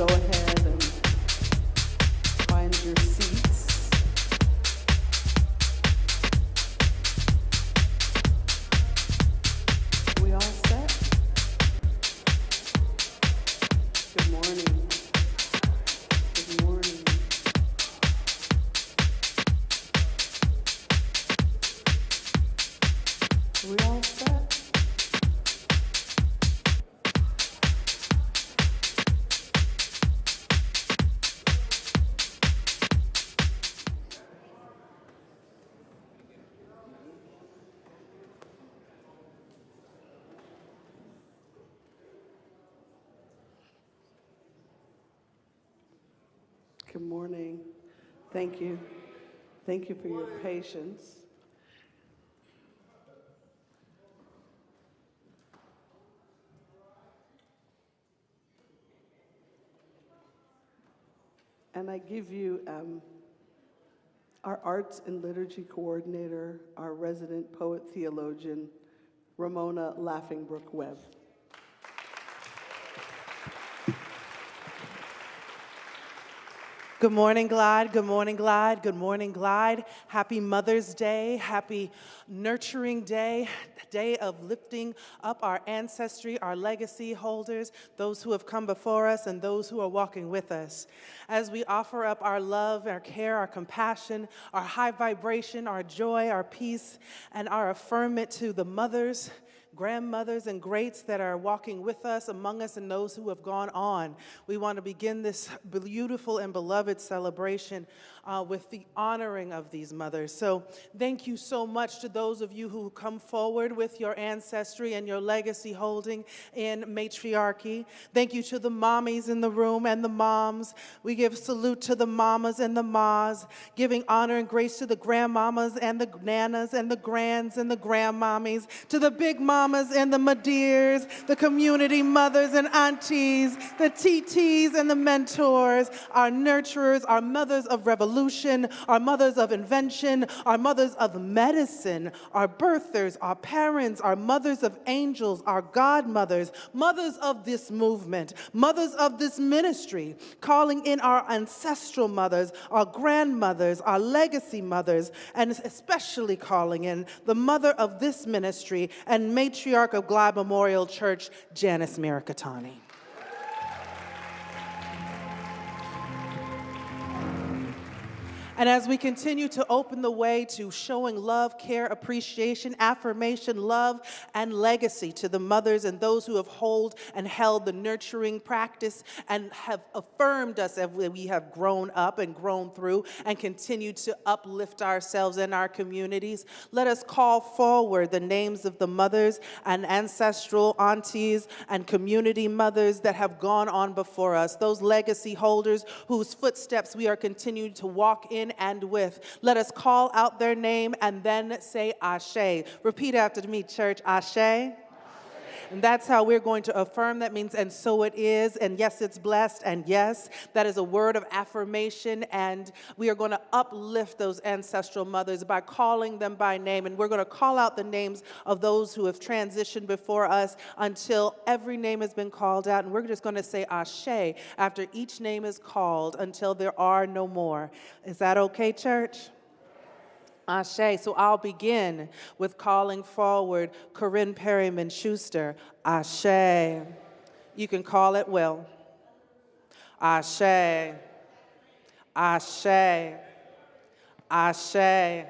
go ahead and find your seats. We all set? Good morning. Good morning. We all set? Good morning. Thank you. Thank you for your patience. And I give you our arts and liturgy coordinator, our resident poet theologian, Ramona Laughingbrook Webb. Good morning, Glide. Good morning, Glide. Good morning, Glide. Happy Mother's Day. Happy Nurturing Day. Day of lifting up our ancestry, our legacy holders, those who have come before us and those who are walking with us. As we offer up our love, our care, our compassion, our high vibration, our joy, our peace, and our affirmation to the mothers, grandmothers, and greats that are walking with us, among us, and those who have gone on. We want to begin this beautiful and beloved celebration with the honoring of these mothers. So thank you so much to those of you who come forward with your ancestry and your legacy holding in matriarchy. Thank you to the mommies in the room and the moms. We give salute to the mamas and the mas, giving honor and grace to the grandmamas and the nanas and the grands and the grandmommies, to the big mamas and the madeers, the community mothers and aunties, the TTs and the mentors, our nurturers, our mothers of revolution, our mothers of invention, our mothers of medicine, our birthers, our parents, our mothers of angels, our godmothers, mothers of this movement, mothers of this ministry, calling in our ancestral mothers, our grandmothers, our legacy mothers, and especially calling in the mother of this ministry and matriarch of Glide Memorial Church, Janice Mirikitani. And as we continue to open the way to showing love, care, appreciation, affirmation, love, and legacy to the mothers and those who have held the nurturing practice and have affirmed us as we have grown up and grown through and continue to uplift ourselves and our communities, let us call forward the names of the mothers and ancestral aunties and community mothers that have gone on before us, those legacy holders whose footsteps we are continuing to walk in and with. Let us call out their name and then say Ashe. Repeat after me, church, Ashe. And that's how we're going to affirm. That means, and so it is, and yes, it's blessed, and yes, that is a word of affirmation, and we are going to uplift those ancestral mothers by calling them by name, and we're going to call out the names of those who have transitioned before us until every name has been called out, and we're just going to say Ashe after each name is called until there are no more. Is that okay, church? Ashe. So I'll begin with calling forward Corinne Perryman Schuster. Ashe. You can call it Will. Ashe. Ashe. Ashe.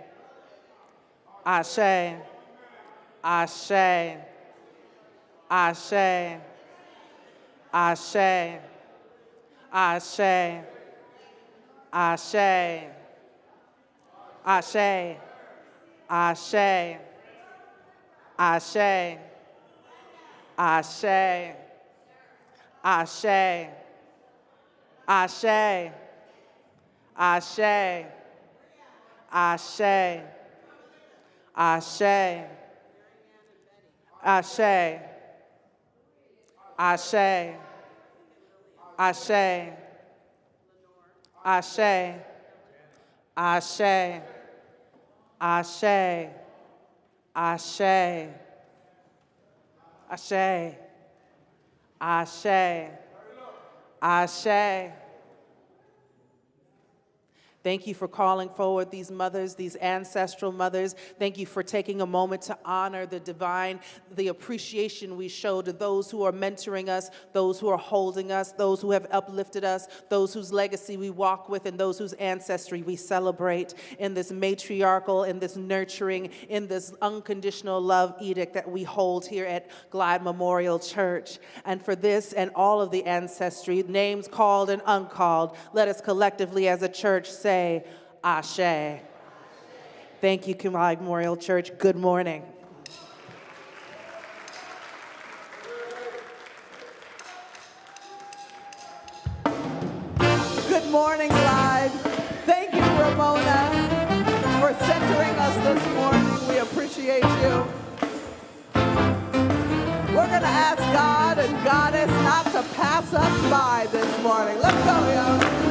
Ashe. Ashe. Ashe. Ashe. Ashe. Ashe. Ashe, Ashe, Ashe, Ashe, Ashe, Ashe, Ashe, Ashe, Ashe, Ashe, Ashe, Ashe, Ashe, Ashe, Ashe, Ashe, Ashe, Ashe, Ashe. Thank you for calling forward these mothers, these ancestral mothers. Thank you for taking a moment to honor the appreciation we show to those who are mentoring us, those who are holding us, those who have uplifted us, those whose legacy we walk with, and those whose ancestry we celebrate in this matriarchal, in this nurturing, in this unconditional love edict that we hold here at Glide Memorial Church. And for this and all of the ancestry, names called and uncalled, let us collectively as a church say, Ashe. Thank you, Glide Memorial Church. Good morning. Good morning, Glide. Thank you, Ramona, for centering us this morning. We appreciate you. We're going to ask God and Goddess not to pass us by this morning. Let's go, y'all.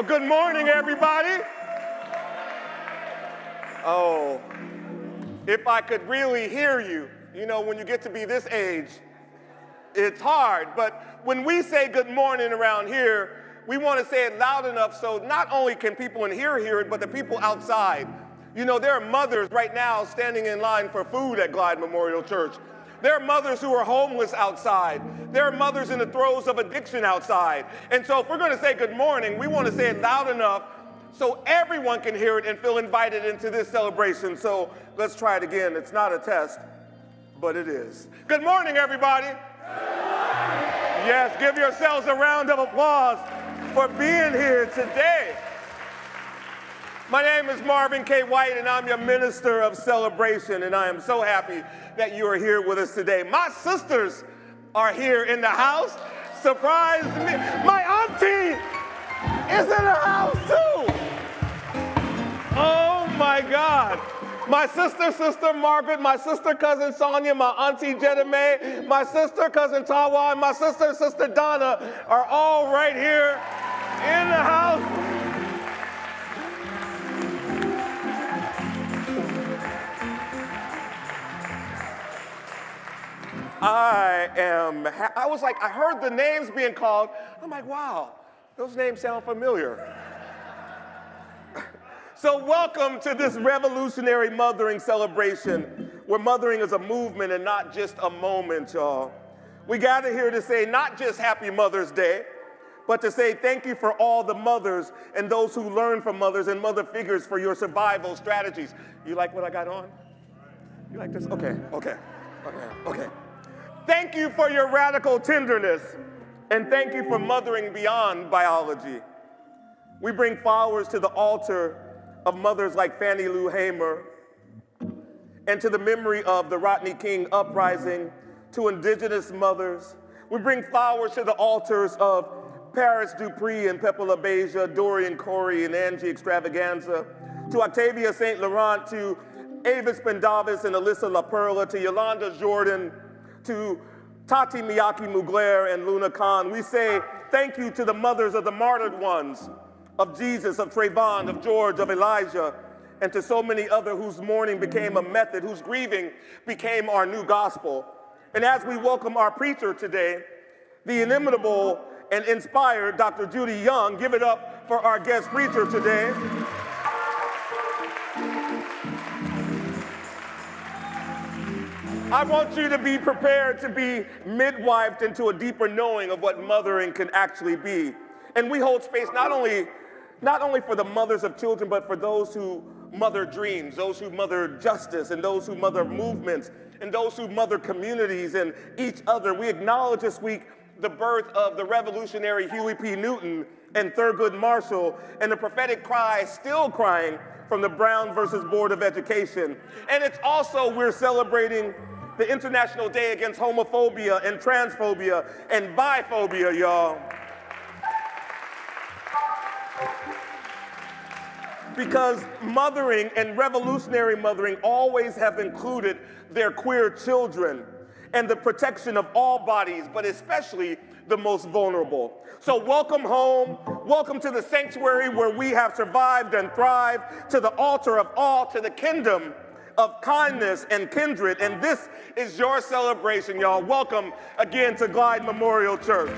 Well, good morning, everybody. Oh, if I could really hear you, you know, when you get to be this age, it's hard. But when we say good morning around here, we want to say it loud enough so not only can people in here hear it, but the people outside. You know, there are mothers right now standing in line for food at Glide Memorial Church. There are mothers who are homeless outside. There are mothers in the throes of addiction outside. And so if we're going to say good morning, we want to say it loud enough so everyone can hear it and feel invited into this celebration. So let's try it again. It's not a test, but it is. Good morning, everybody. Yes, give yourselves a round of applause for being here today. My name is Marvin K. White, and I'm your minister of celebration, and I am so happy that you are here with us today. My sisters are here in the house. Surprise me. My auntie is in the house, too. Oh, my God. My sister Margaret, my sister cousin Sonia, my auntie Jetta May, my sister cousin Tawa, and my sister Donna are all right here in the house. I was like, I heard the names being called. I'm like, wow, those names sound familiar. So welcome to this revolutionary mothering celebration, where mothering is a movement and not just a moment, y'all. We gather here to say not just Happy Mother's Day, but to say thank you for all the mothers and those who learn from mothers and mother figures for your survival strategies. You like what I got on? You like this? Okay. Thank you for your radical tenderness, and thank you for mothering beyond biology. We bring flowers to the altar of mothers like Fannie Lou Hamer, and to the memory of the Rodney King uprising, to indigenous mothers. We bring flowers to the altars of Paris Dupree and Pepe LaBeija, Dorian Corey and Angie Extravaganza, to Octavia St. Laurent, to Avis Pendavis and Alyssa La Perla, to Yolanda Jordan, to Tati Miyake Mugler and Luna Khan. We say thank you to the mothers of the martyred ones, of Jesus, of Trayvon, of George, of Elijah, and to so many other whose mourning became a method, whose grieving became our new gospel. And as we welcome our preacher today, the inimitable and inspired Dr. Judy Young, give it up for our guest preacher today. I want you to be prepared to be midwifed into a deeper knowing of what mothering can actually be. And we hold space not only for the mothers of children, but for those who mother dreams, those who mother justice, and those who mother movements, and those who mother communities and each other. We acknowledge this week the birth of the revolutionary Huey P. Newton and Thurgood Marshall, and the prophetic cry still crying from the Brown versus Board of Education. And it's also, we're celebrating the International Day Against Homophobia and Transphobia and Biphobia, y'all. Because mothering and revolutionary mothering always have included their queer children and the protection of all bodies, but especially the most vulnerable. So welcome home, welcome to the sanctuary where we have survived and thrived, to the altar of all, to the kingdom of kindness and kindred. And this is your celebration, y'all. Welcome again to Glide Memorial Church.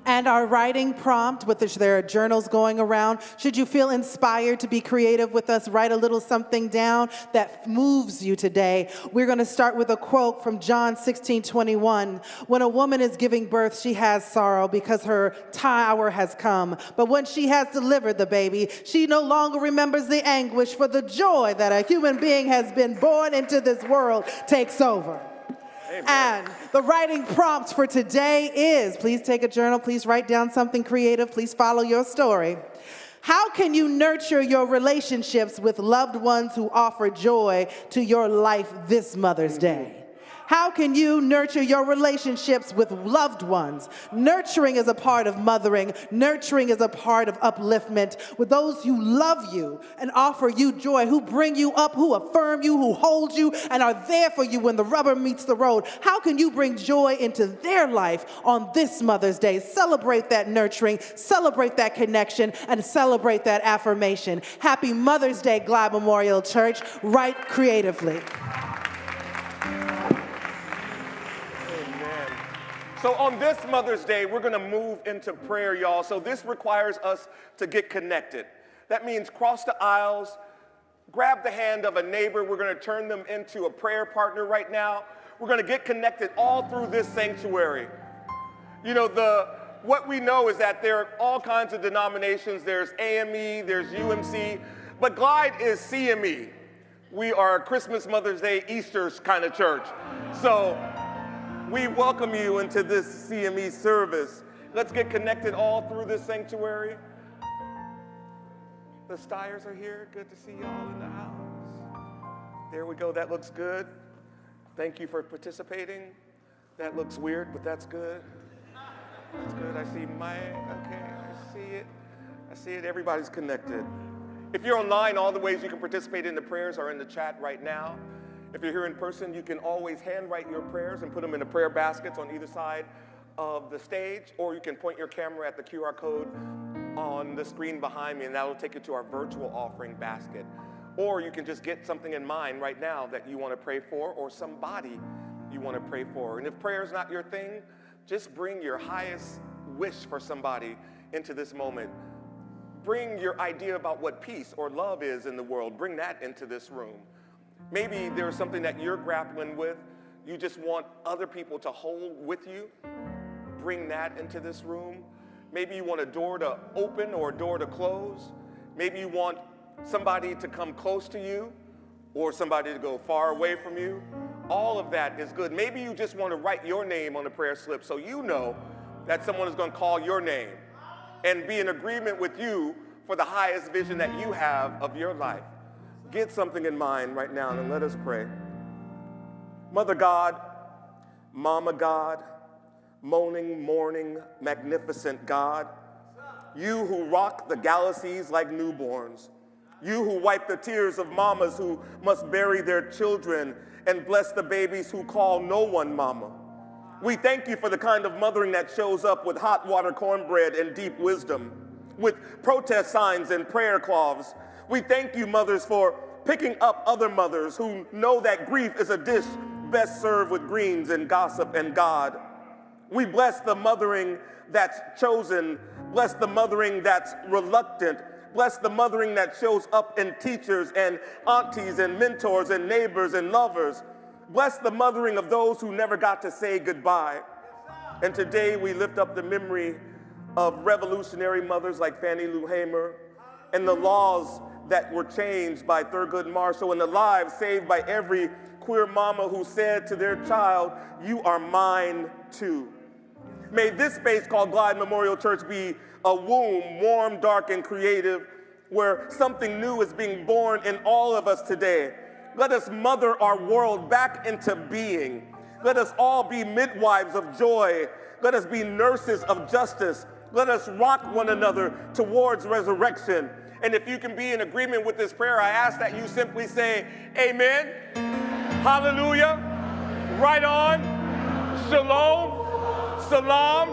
And our writing prompt, with which there are journals going around, should you feel inspired to be creative with us, write a little something down that moves you today. We're going to start with a quote from John 16:21. When a woman is giving birth, she has sorrow because her hour has come. But when she has delivered the baby, she no longer remembers the anguish, for the joy that a human being has been born into this world takes over. Amen. And the writing prompt for today is, please take a journal, please write down something creative, please follow your story. How can you nurture your relationships with loved ones who offer joy to your life this Mother's Day? How can you nurture your relationships with loved ones? Nurturing is a part of mothering. Nurturing is a part of upliftment with those who love you and offer you joy, who bring you up, who affirm you, who hold you, and are there for you when the rubber meets the road. How can you bring joy into their life on this Mother's Day? Celebrate that nurturing, celebrate that connection, and celebrate that affirmation. Happy Mother's Day, Glide Memorial Church. Write creatively. So on this Mother's Day, we're gonna move into prayer, y'all. So this requires us to get connected. That means cross the aisles, grab the hand of a neighbor. We're gonna turn them into a prayer partner right now. We're gonna get connected all through this sanctuary. You know, what we know is that there are all kinds of denominations. There's AME, there's UMC, but Glide is CME. We are a Christmas, Mother's Day, Easter kind of church. So we welcome you into this CME service. Let's get connected all through this sanctuary. The Stiers are here. Good to see y'all in the house. There we go. That looks good. Thank you for participating. That looks weird, but that's good. That's good. I see Mike. Okay, I see it. I see it. Everybody's connected. If you're online, all the ways you can participate in the prayers are in the chat right now. If you're here in person, you can always handwrite your prayers and put them in the prayer baskets on either side of the stage, or you can point your camera at the QR code on the screen behind me, and that will take you to our virtual offering basket. Or you can just get something in mind right now that you want to pray for, or somebody you want to pray for. And if prayer is not your thing, just bring your highest wish for somebody into this moment. Bring your idea about what peace or love is in the world. Bring that into this room. Maybe there's something that you're grappling with. You just want other people to hold with you. Bring that into this room. Maybe you want a door to open or a door to close. Maybe you want somebody to come close to you or somebody to go far away from you. All of that is good. Maybe you just want to write your name on the prayer slip so you know that someone is going to call your name and be in agreement with you for the highest vision that you have of your life. Get something in mind right now and let us pray. Mother God, Mama God, moaning, mourning, magnificent God, you who rock the galaxies like newborns, you who wipe the tears of mamas who must bury their children and bless the babies who call no one mama. We thank you for the kind of mothering that shows up with hot water cornbread and deep wisdom, with protest signs and prayer cloths. We thank you, mothers, for picking up other mothers who know that grief is a dish best served with greens and gossip and God. We bless the mothering that's chosen, bless the mothering that's reluctant, bless the mothering that shows up in teachers and aunties and mentors and neighbors and lovers. Bless the mothering of those who never got to say goodbye. And today we lift up the memory of revolutionary mothers like Fannie Lou Hamer, and the laws that were changed by Thurgood Marshall, and the lives saved by every queer mama who said to their child, "You are mine too." May this space called Glide Memorial Church be a womb, warm, dark, and creative, where something new is being born in all of us today. Let us mother our world back into being. Let us all be midwives of joy. Let us be nurses of justice. Let us rock one another towards resurrection. And if you can be in agreement with this prayer, I ask that you simply say, amen, hallelujah, right on, shalom, salam,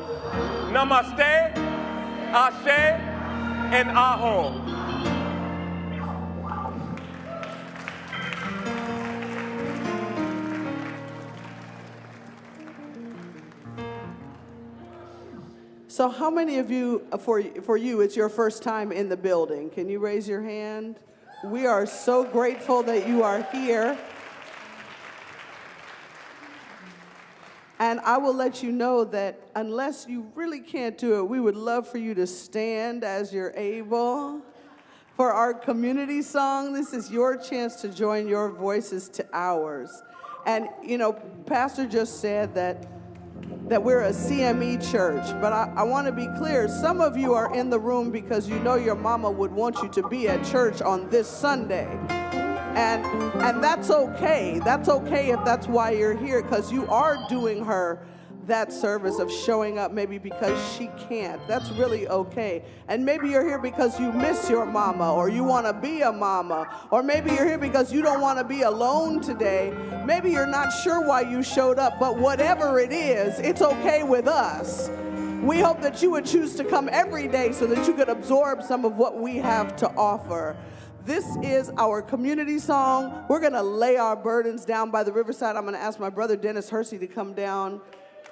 namaste, ashe, and aho. So how many of you, for you, it's your first time in the building? Can you raise your hand? We are so grateful that you are here. And I will let you know that unless you really can't do it, we would love for you to stand as you're able. For our community song, this is your chance to join your voices to ours. And, you know, Pastor just said that we're a CME church, but I want to be clear. Some of you are in the room because you know your mama would want you to be at church on this Sunday. And that's okay. That's okay if that's why you're here, because you are doing her that service of showing up maybe because she can't. That's really okay. And maybe you're here because you miss your mama, or you want to be a mama, or maybe you're here because you don't want to be alone today. Maybe you're not sure why you showed up, but whatever it is, it's okay with us. We hope that you would choose to come every day so that you could absorb some of what we have to offer. This is our community song. We're going to lay our burdens down by the riverside. I'm going to ask my brother Dennis Hersey to come down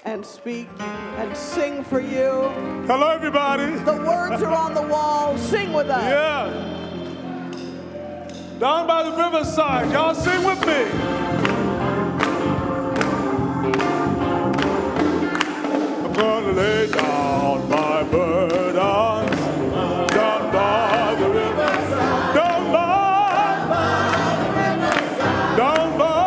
and speak and sing for you. Hello, everybody. The words are on the wall. Sing with us. Yeah. Down by the riverside. Y'all sing with me. I'm gonna lay down my burdens down by the riverside. Down by the riverside. Down by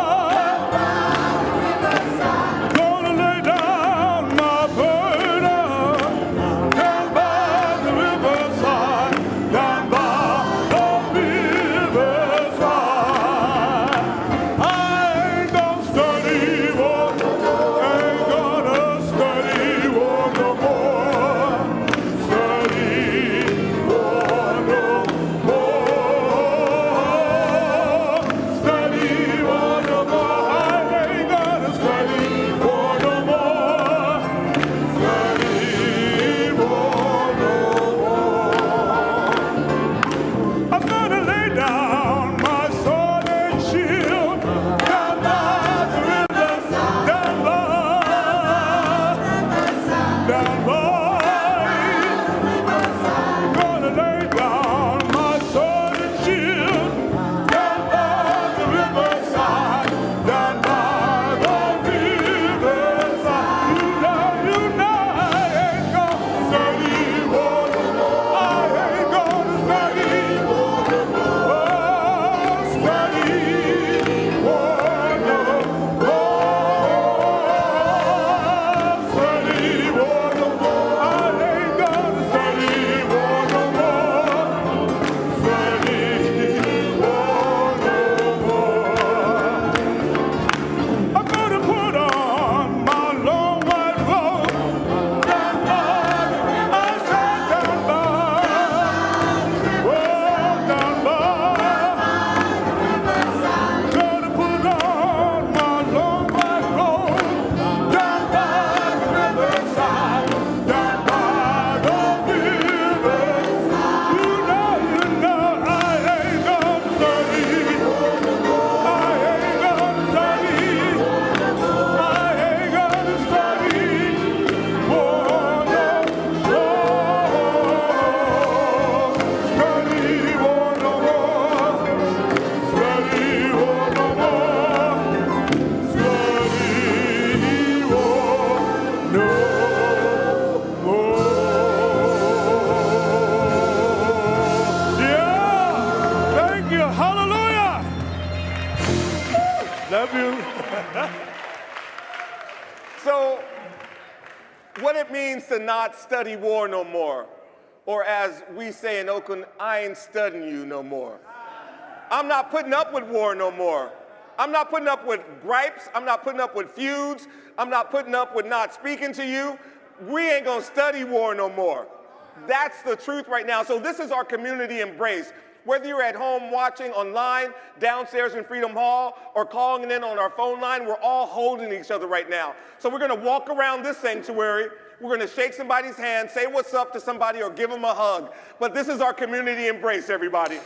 no more. Love you. So, what it means to not study war no more, or as we say in Oakland, I ain't studying you no more. I'm not putting up with war no more. I'm not putting up with gripes. I'm not putting up with feuds. I'm not putting up with not speaking to you. We ain't gonna study war no more. That's the truth right now. So this is our community embrace. Whether you're at home watching online, downstairs in Freedom Hall, or calling in on our phone line, we're all holding each other right now. So we're gonna walk around this sanctuary, we're gonna shake somebody's hand, say what's up to somebody, or give them a hug. But this is our community embrace, everybody.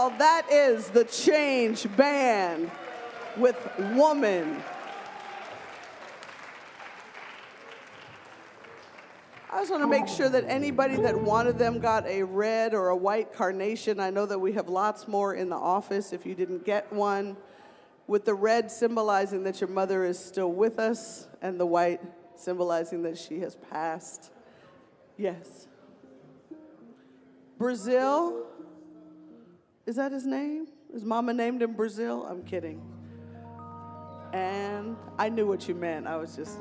Well, that is the Change Band with Woman. I just want to make sure that anybody that wanted them got a red or a white carnation. I know that we have lots more in the office if you didn't get one, with the red symbolizing that your mother is still with us and the white symbolizing that she has passed. Yes. Brazil, is that his name? Is Mama named him Brazil? I'm kidding. And I knew what you meant. I was just...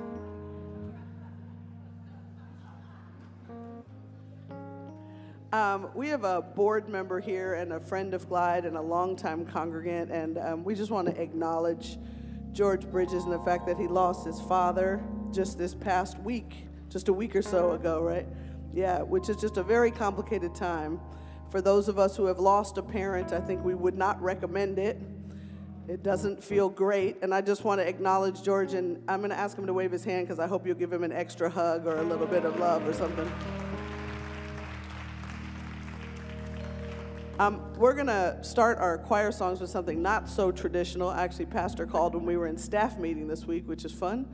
we have a board member here and a friend of Glide and a longtime congregant, and we just want to acknowledge George Bridges and the fact that he lost his father just this past week, just a week or so ago, right? Yeah, which is just a very complicated time. For those of us who have lost a parent, I think we would not recommend it. It doesn't feel great, and I just want to acknowledge George, and I'm going to ask him to wave his hand because I hope you'll give him an extra hug or a little bit of love or something. We're going to start our choir songs with something not so traditional. Actually, Pastor called when we were in staff meeting this week, which is fun.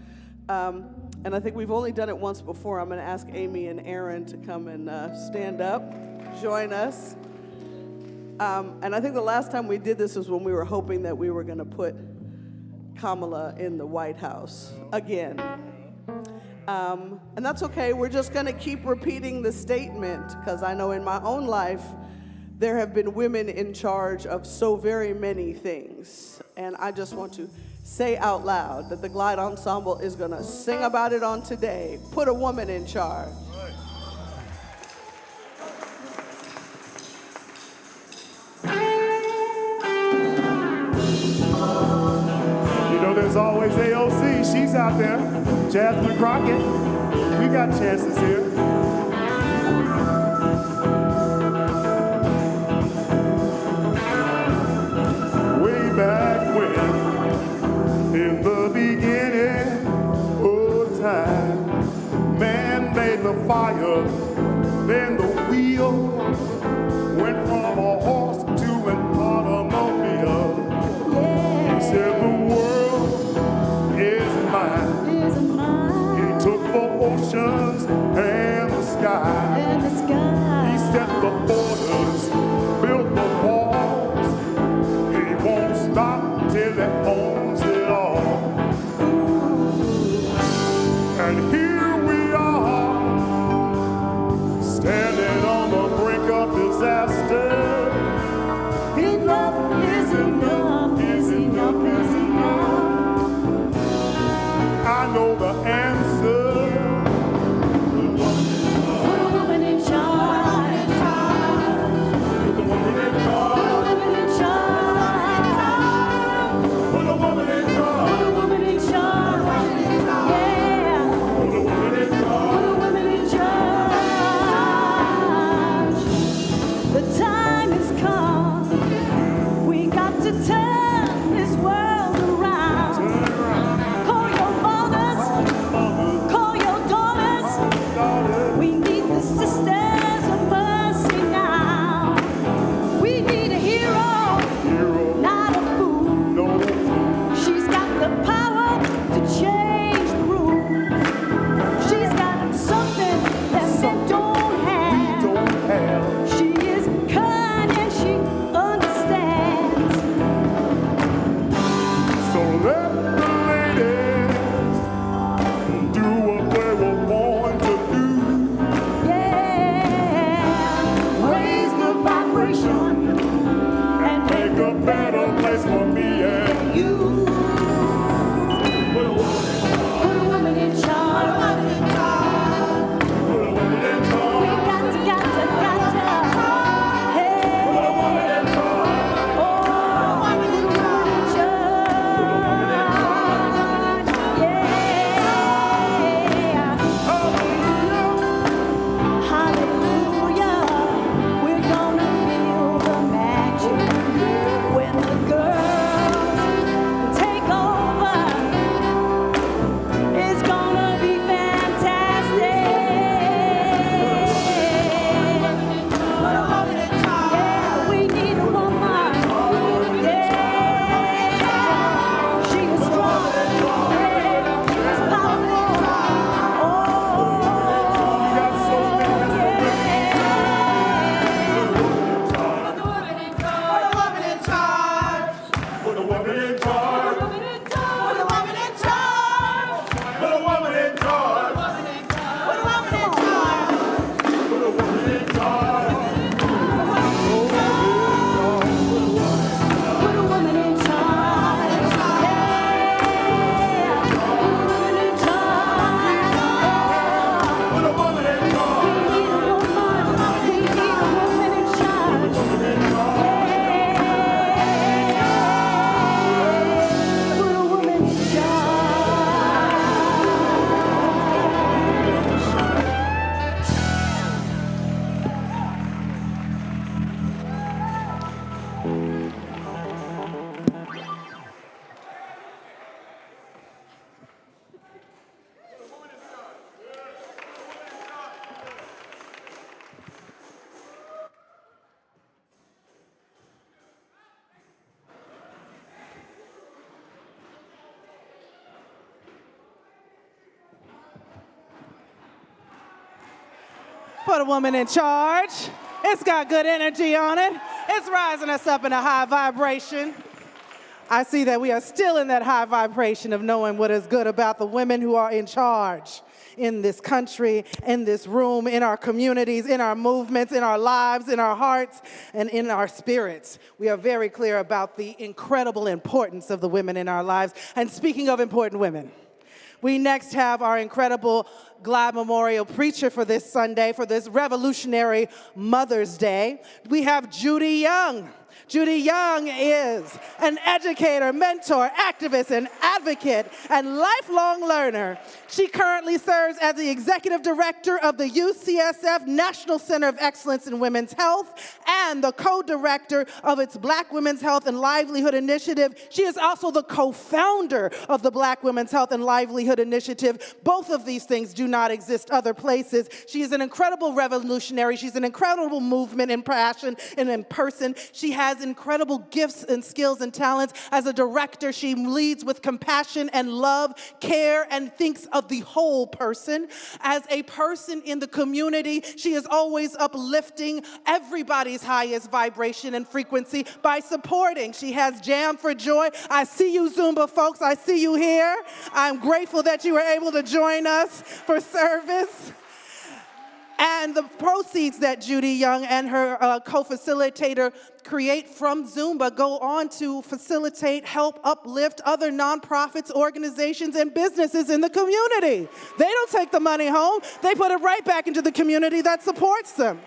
And I think we've only done it once before. I'm going to ask Amy and Aaron to come and stand up, join us. And I think the last time we did this was when we were hoping that we were going to put Kamala in the White House again. And that's okay. We're just going to keep repeating the statement because I know in my own life, there have been women in charge of so very many things. And I just want to say out loud that the Glide Ensemble is going to sing about it on today. Put a woman in charge. You know, there's always AOC. She's out there. Jasmine Crockett. We got chances here. Back when, in the beginning of time, man made the fire, then the wheel went from a horse to an automobile. He said the world is mine. He took the oceans and the sky. He set the borders, built the walls. Won't stop till it owns it all. And here we are, standing on the brink of disaster. Enough is enough, is enough, is enough. I know the answer. Put a woman in charge. for the woman in charge. It's got good energy on it. It's rising us up in a high vibration. I see that we are still in that high vibration of knowing what is good about the women who are in charge in this country, in this room, in our communities, in our movements, in our lives, in our hearts, and in our spirits. We are very clear about the incredible importance of the women in our lives. And speaking of important women, we next have our incredible Glide Memorial preacher for this Sunday, for this revolutionary Mother's Day. We have Judy Young. Judy Young is an educator, mentor, activist, and advocate, and lifelong learner. She currently serves as the executive director of the UCSF National Center of Excellence in Women's Health and the co-director of its Black Women's Health and Livelihood Initiative. She is also the co-founder of the Black Women's Health and Livelihood Initiative. Both of these things do not exist other places. She is an incredible revolutionary. She's an incredible movement in passion and in person. She has incredible gifts and skills and talents. As a director, she leads with compassion and love, care, and thinks of the whole person. As a person in the community, she is always uplifting everybody's highest vibration and frequency by supporting. She has Jam for Joy. I see you, Zumba folks. I see you here. I'm grateful that you were able to join us for service. And the proceeds that Judy Young and her co-facilitator create from Zumba go on to facilitate, help uplift other nonprofits, organizations, and businesses in the community. They don't take the money home. They put it right back into the community that supports them.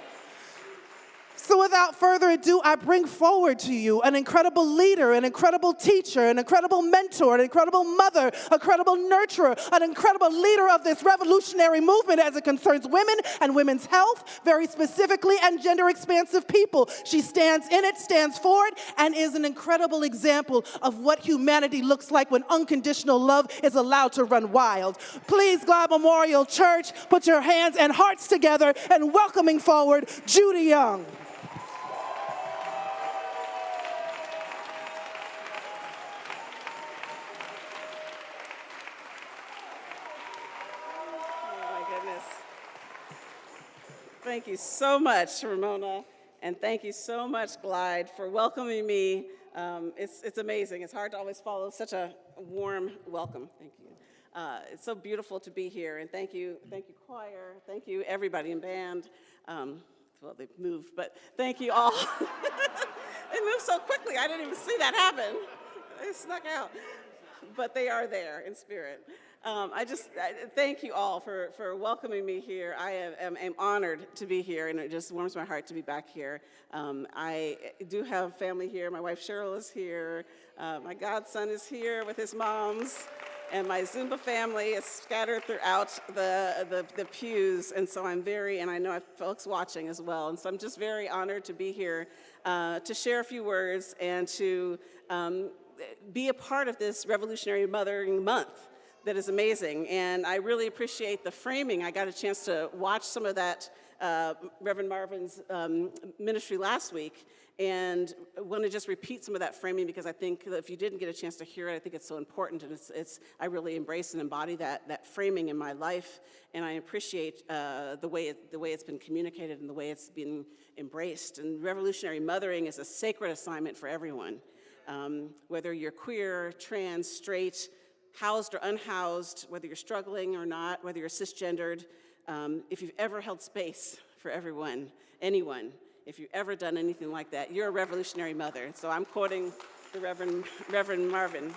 So without further ado, I bring forward to you an incredible leader, an incredible teacher, an incredible mentor, an incredible mother, a incredible nurturer, an incredible leader of this revolutionary movement as it concerns women and women's health, very specifically, and gender-expansive people. She stands in it, stands for it, and is an incredible example of what humanity looks like when unconditional love is allowed to run wild. Please, Glide Memorial Church, put your hands and hearts together and welcoming forward Judy Young. Thank you so much, Ramona, and thank you so much, Glide, for welcoming me. It's amazing. It's hard to always follow such a warm welcome. Thank you. It's so beautiful to be here, and thank you, choir. Thank you, everybody in band. Well, they've moved, but thank you all. They moved so quickly, I didn't even see that happen. They snuck out, but they are there in spirit. I thank you all for welcoming me here. I am honored to be here, and it just warms my heart to be back here. I do have family here. My wife Cheryl is here. My godson is here with his moms, and my Zumba family is scattered throughout the pews. And so and I know I have folks watching as well. And so I'm just very honored to be here to share a few words and to be a part of this Revolutionary Mothering Month. That is amazing, and I really appreciate the framing. I got a chance to watch some of that Reverend Marvin's ministry last week, and I want to just repeat some of that framing because I think that if you didn't get a chance to hear it, I think it's so important, and I really embrace and embody that framing in my life, and I appreciate the way it's been communicated and the way it's been embraced. And revolutionary mothering is a sacred assignment for everyone, whether you're queer, trans, straight, housed or unhoused, whether you're struggling or not, whether you're cisgendered, if you've ever held space for everyone, anyone, if you've ever done anything like that, you're a revolutionary mother. So I'm quoting the Reverend Marvin.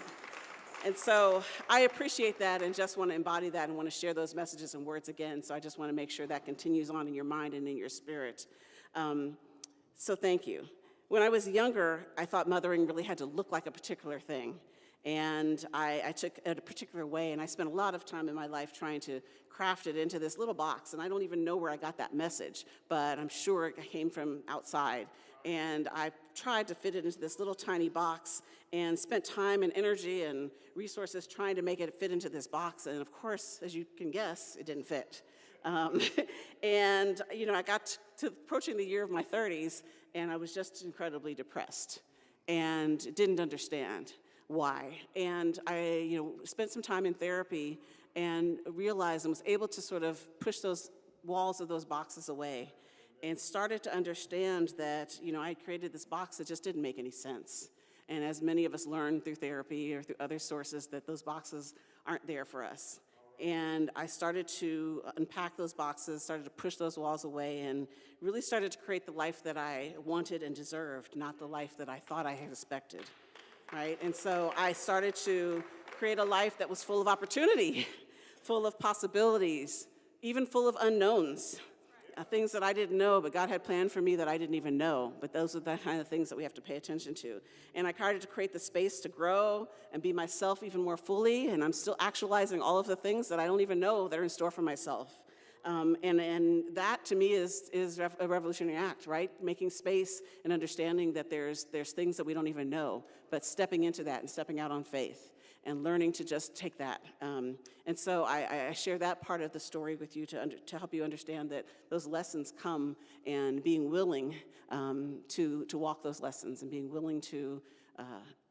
And so I appreciate that and just want to embody that and want to share those messages and words again. So I just want to make sure that continues on in your mind and in your spirit. So thank you. When I was younger, I thought mothering really had to look like a particular thing. And I took it a particular way, and I spent a lot of time in my life trying to craft it into this little box, and I don't even know where I got that message, but I'm sure it came from outside. And I tried to fit it into this little tiny box and spent time and energy and resources trying to make it fit into this box, and of course, as you can guess, it didn't fit. And I got to approaching the year of my 30s, and I was just incredibly depressed and didn't understand why. And I spent some time in therapy and realized and was able to sort of push those walls of those boxes away and started to understand that, I created this box that just didn't make any sense. And as many of us learn through therapy or through other sources, that those boxes aren't there for us. And I started to unpack those boxes, started to push those walls away, and really started to create the life that I wanted and deserved, not the life that I thought I had expected, right? And so I started to create a life that was full of opportunity, full of possibilities, even full of unknowns. Things that I didn't know, but God had planned for me that I didn't even know. But those are the kind of things that we have to pay attention to. And I started to create the space to grow and be myself even more fully, and I'm still actualizing all of the things that I don't even know that are in store for myself. And that, to me, is a revolutionary act, right? Making space and understanding that there's things that we don't even know, but stepping into that and stepping out on faith and learning to just take that. And so I share that part of the story with you to help you understand that those lessons come, and being willing to walk those lessons, and being willing to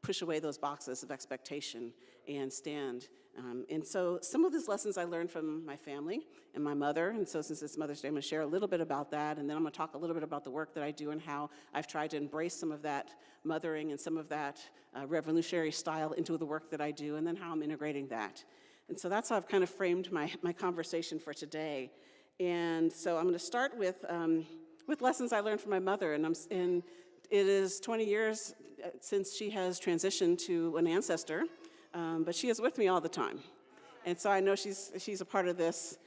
push away those boxes of expectation and stand. And so some of these lessons I learned from my family and my mother, and so since it's Mother's Day, I'm going to share a little bit about that, and then I'm going to talk a little bit about the work that I do and how I've tried to embrace some of that mothering and some of that revolutionary style into the work that I do, and then how I'm integrating that. And so that's how I've kind of framed my conversation for today. And so I'm going to start with lessons I learned from my mother, and it is 20 years since she has transitioned to an ancestor, but she is with me all the time. And so I know she's a part of this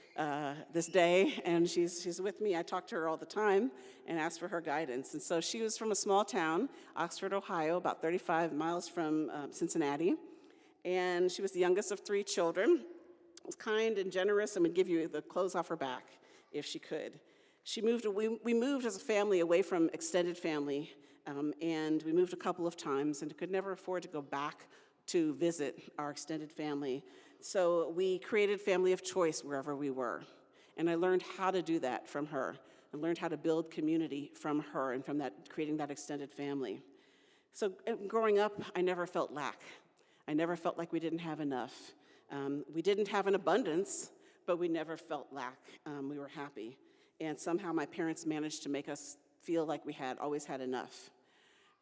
day, and she's with me. I talk to her all the time and ask for her guidance. And so she was from a small town, Oxford, Ohio, about 35 miles from Cincinnati. And she was the youngest of 3 children. Was kind and generous and would give you the clothes off her back if she could. We moved as a family away from extended family, and we moved a couple of times and could never afford to go back to visit our extended family. So we created family of choice wherever we were. And I learned how to do that from her. I learned how to build community from her and from that, creating that extended family. So growing up, I never felt lack. I never felt like we didn't have enough. We didn't have an abundance, but we never felt lack. We were happy. And somehow my parents managed to make us feel like we had always had enough.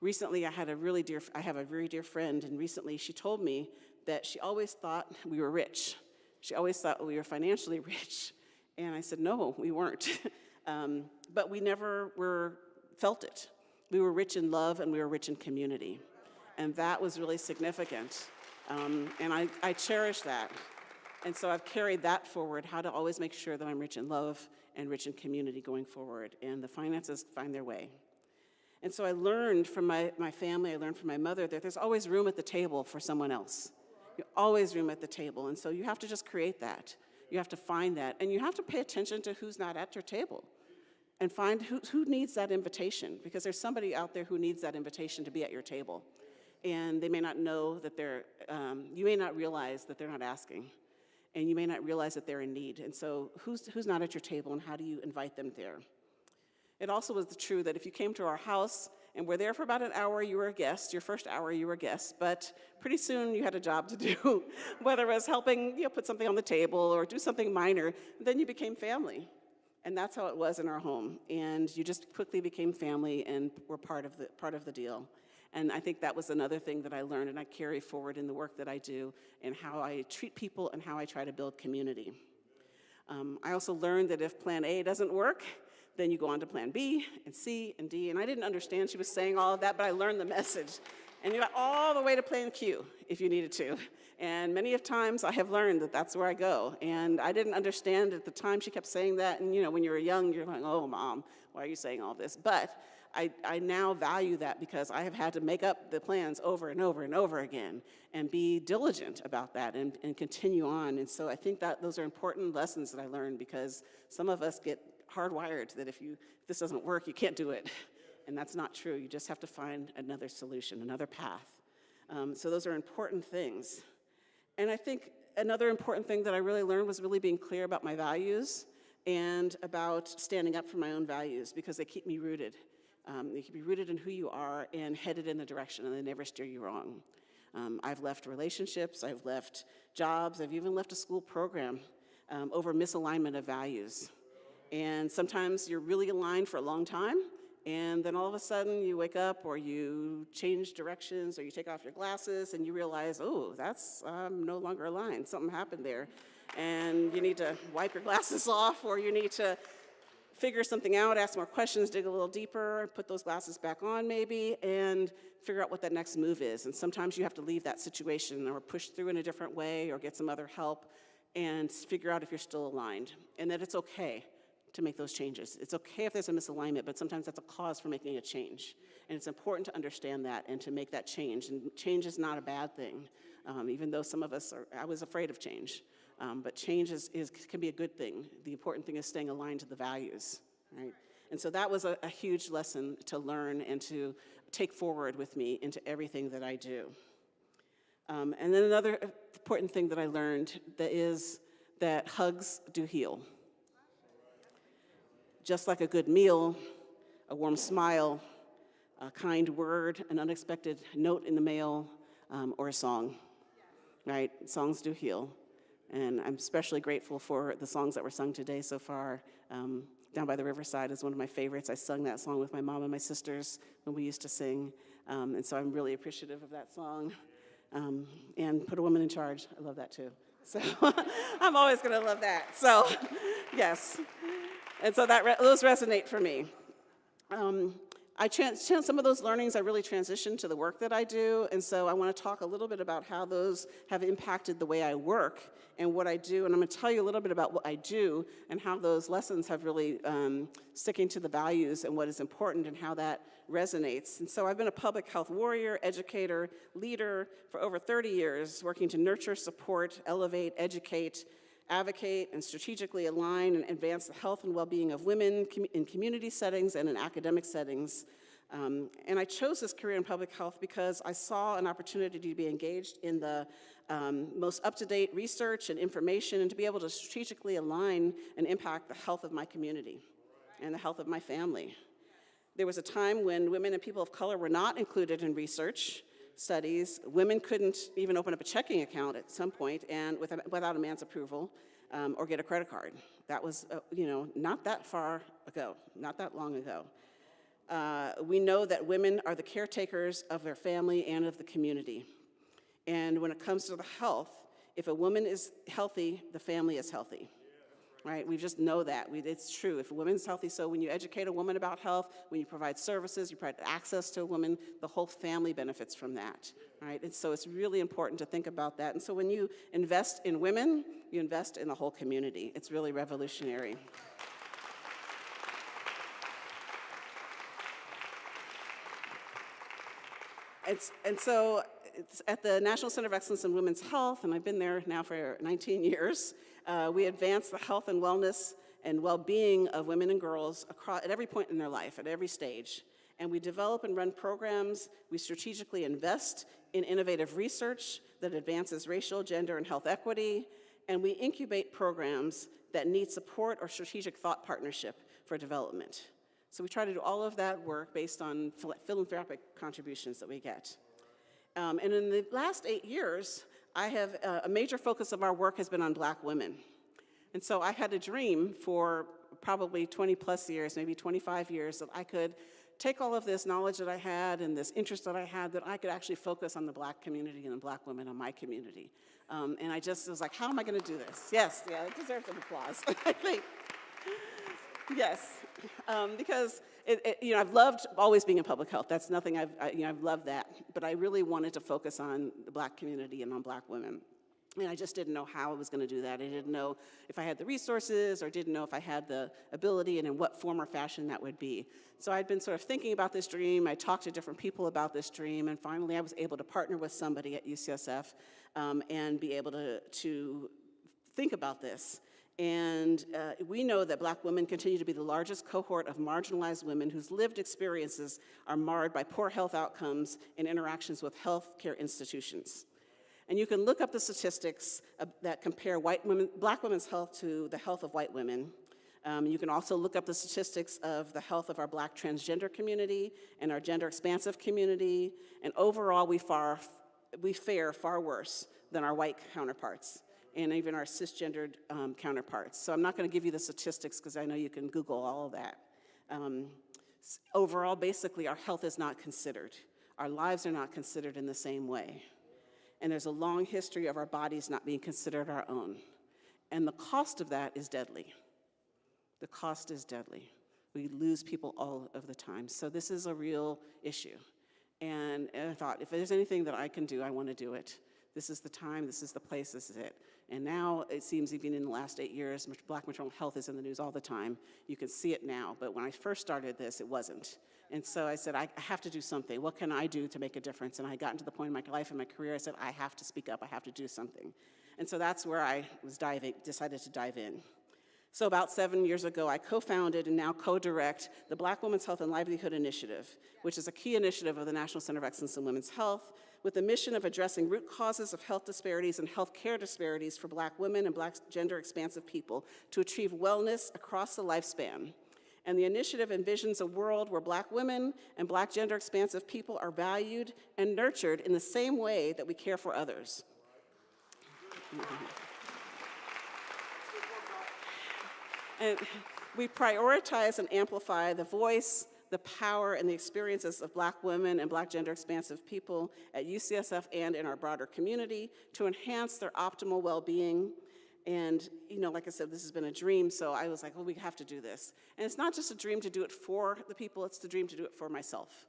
Recently, I have a very dear friend, and recently she told me that she always thought we were rich. She always thought we were financially rich. And I said, no, we weren't. But we never felt it. We were rich in love, and we were rich in community. And that was really significant. And I cherish that. And so I've carried that forward, how to always make sure that I'm rich in love and rich in community going forward, and the finances find their way. And so I learned from my family, I learned from my mother, that there's always room at the table for someone else. Always room at the table, and so you have to just create that. You have to find that, and you have to pay attention to who's not at your table, and find who needs that invitation, because there's somebody out there who needs that invitation to be at your table. And they may not know that you may not realize that they're not asking, and you may not realize that they're in need. And so who's not at your table, and how do you invite them there? It also was true that if you came to our house and were there for about an hour, you were a guest. Your first hour, you were a guest, but pretty soon you had a job to do, whether it was helping put something on the table or do something minor. Then you became family. And that's how it was in our home. And you just quickly became family and were part of the deal. And I think that was another thing that I learned and I carry forward in the work that I do and how I treat people and how I try to build community. I also learned that if plan A doesn't work, then you go on to plan B and C and D. And I didn't understand she was saying all of that, but I learned the message. And you got all the way to plan Q if you needed to. And many of times I have learned that that's where I go. And I didn't understand at the time she kept saying that. And when you're young, you're like, oh, Mom, why are you saying all this? But I now value that because I have had to make up the plans over and over and over again and be diligent about that and continue on. And so I think that those are important lessons that I learned because some of us get hardwired that if this doesn't work, you can't do it. And that's not true. You just have to find another solution, another path. So those are important things. And I think another important thing that I really learned was really being clear about my values and about standing up for my own values because they keep me rooted. They keep you rooted in who you are and headed in the direction, and they never steer you wrong. I've left relationships, I've left jobs, I've even left a school program over misalignment of values. And sometimes you're really aligned for a long time, and then all of a sudden you wake up or you change directions or you take off your glasses and you realize, oh, I'm no longer aligned. Something happened there. And you need to wipe your glasses off, or you need to figure something out, ask more questions, dig a little deeper, put those glasses back on maybe, and figure out what that next move is. And sometimes you have to leave that situation or push through in a different way or get some other help and figure out if you're still aligned, and that it's okay to make those changes. It's okay if there's a misalignment, but sometimes that's a cause for making a change. And it's important to understand that and to make that change. And change is not a bad thing, even though some of us I was afraid of change. But change can be a good thing. The important thing is staying aligned to the values, right? And so that was a huge lesson to learn and to take forward with me into everything that I do. And then another important thing that I learned is that hugs do heal. Just like a good meal, a warm smile, a kind word, an unexpected note in the mail, or a song, right? Songs do heal. And I'm especially grateful for the songs that were sung today so far. Down by the Riverside is one of my favorites. I sung that song with my mom and my sisters when we used to sing. And so I'm really appreciative of that song. And Put a Woman in Charge, I love that too. So I'm always gonna love that. So yes. And so those resonate for me. Some of those learnings, I really transitioned to the work that I do, and so I want to talk a little bit about how those have impacted the way I work and what I do, and I'm going to tell you a little bit about what I do and how those lessons have really sticking to the values and what is important and how that resonates. And so I've been a public health warrior, educator, leader for over 30 years, working to nurture, support, elevate, educate, advocate, and strategically align and advance the health and well-being of women in community settings and in academic settings. And I chose this career in public health because I saw an opportunity to be engaged in the most up-to-date research and information and to be able to strategically align and impact the health of my community and the health of my family. There was a time when women and people of color were not included in research studies. Women couldn't even open up a checking account at some point and without a man's approval or get a credit card. That was, not that far ago, not that long ago. We know that women are the caretakers of their family and of the community. And when it comes to the health, if a woman is healthy, the family is healthy. Right? We just know that. It's true. If a woman's healthy, so when you educate a woman about health, when you provide services, you provide access to a woman, the whole family benefits from that. Right? And so it's really important to think about that. And so when you invest in women, you invest in the whole community. It's really revolutionary. So it's at the National Center of Excellence in Women's Health, and I've been there now for 19 years, we advance the health and wellness and well-being of women and girls at every point in their life, at every stage. And we develop and run programs, we strategically invest in innovative research that advances racial, gender, and health equity, and we incubate programs that need support or strategic thought partnership for development. So we try to do all of that work based on philanthropic contributions that we get. And in the last 8 years, I have a major focus of our work has been on Black women. And so I had a dream for probably 20 plus years, maybe 25 years, that I could take all of this knowledge that I had and this interest that I had, that I could actually focus on the Black community and the Black women in my community. And I just was like, how am I going to do this? Yes, yeah, it deserves an applause, I think. Yes, because I've loved always being in public health. That's nothing I've loved that. But I really wanted to focus on the Black community and on Black women. And I just didn't know how I was going to do that. I didn't know if I had the resources or didn't know if I had the ability and in what form or fashion that would be. So I'd been sort of thinking about this dream. I talked to different people about this dream. And finally, I was able to partner with somebody at UCSF and be able to think about this. And we know that Black women continue to be the largest cohort of marginalized women whose lived experiences are marred by poor health outcomes and interactions with healthcare institutions. And you can look up the statistics that compare Black women's health to the health of white women. You can also look up the statistics of the health of our Black transgender community and our gender expansive community. And overall, we fare far worse than our white counterparts. and even our cisgendered counterparts. So I'm not going to give you the statistics because I know you can Google all of that. Overall, basically, our health is not considered. Our lives are not considered in the same way. And there's a long history of our bodies not being considered our own. And the cost of that is deadly. The cost is deadly. We lose people all of the time. So this is a real issue. And I thought, if there's anything that I can do, I want to do it. This is the time, this is the place, this is it. And now it seems even in the last 8 years, Black maternal health is in the news all the time. You can see it now, but when I first started this, it wasn't. And so I said, I have to do something. What can I do to make a difference? And I got to the point in my life and my career, I said, I have to speak up, I have to do something. And so that's where I decided to dive in. So about 7 years ago, I co-founded and now co-direct the Black Women's Health and Livelihood Initiative, which is a key initiative of the National Center of Excellence in Women's Health, with the mission of addressing root causes of health disparities and health care disparities for Black women and Black gender-expansive people to achieve wellness across the lifespan. And the initiative envisions a world where Black women and Black gender-expansive people are valued and nurtured in the same way that we care for others. And we prioritize and amplify the voice, the power, and the experiences of Black women and Black gender-expansive people at UCSF and in our broader community to enhance their optimal well-being. And, like I said, this has been a dream, so I was like, well, we have to do this. And it's not just a dream to do it for the people, it's the dream to do it for myself,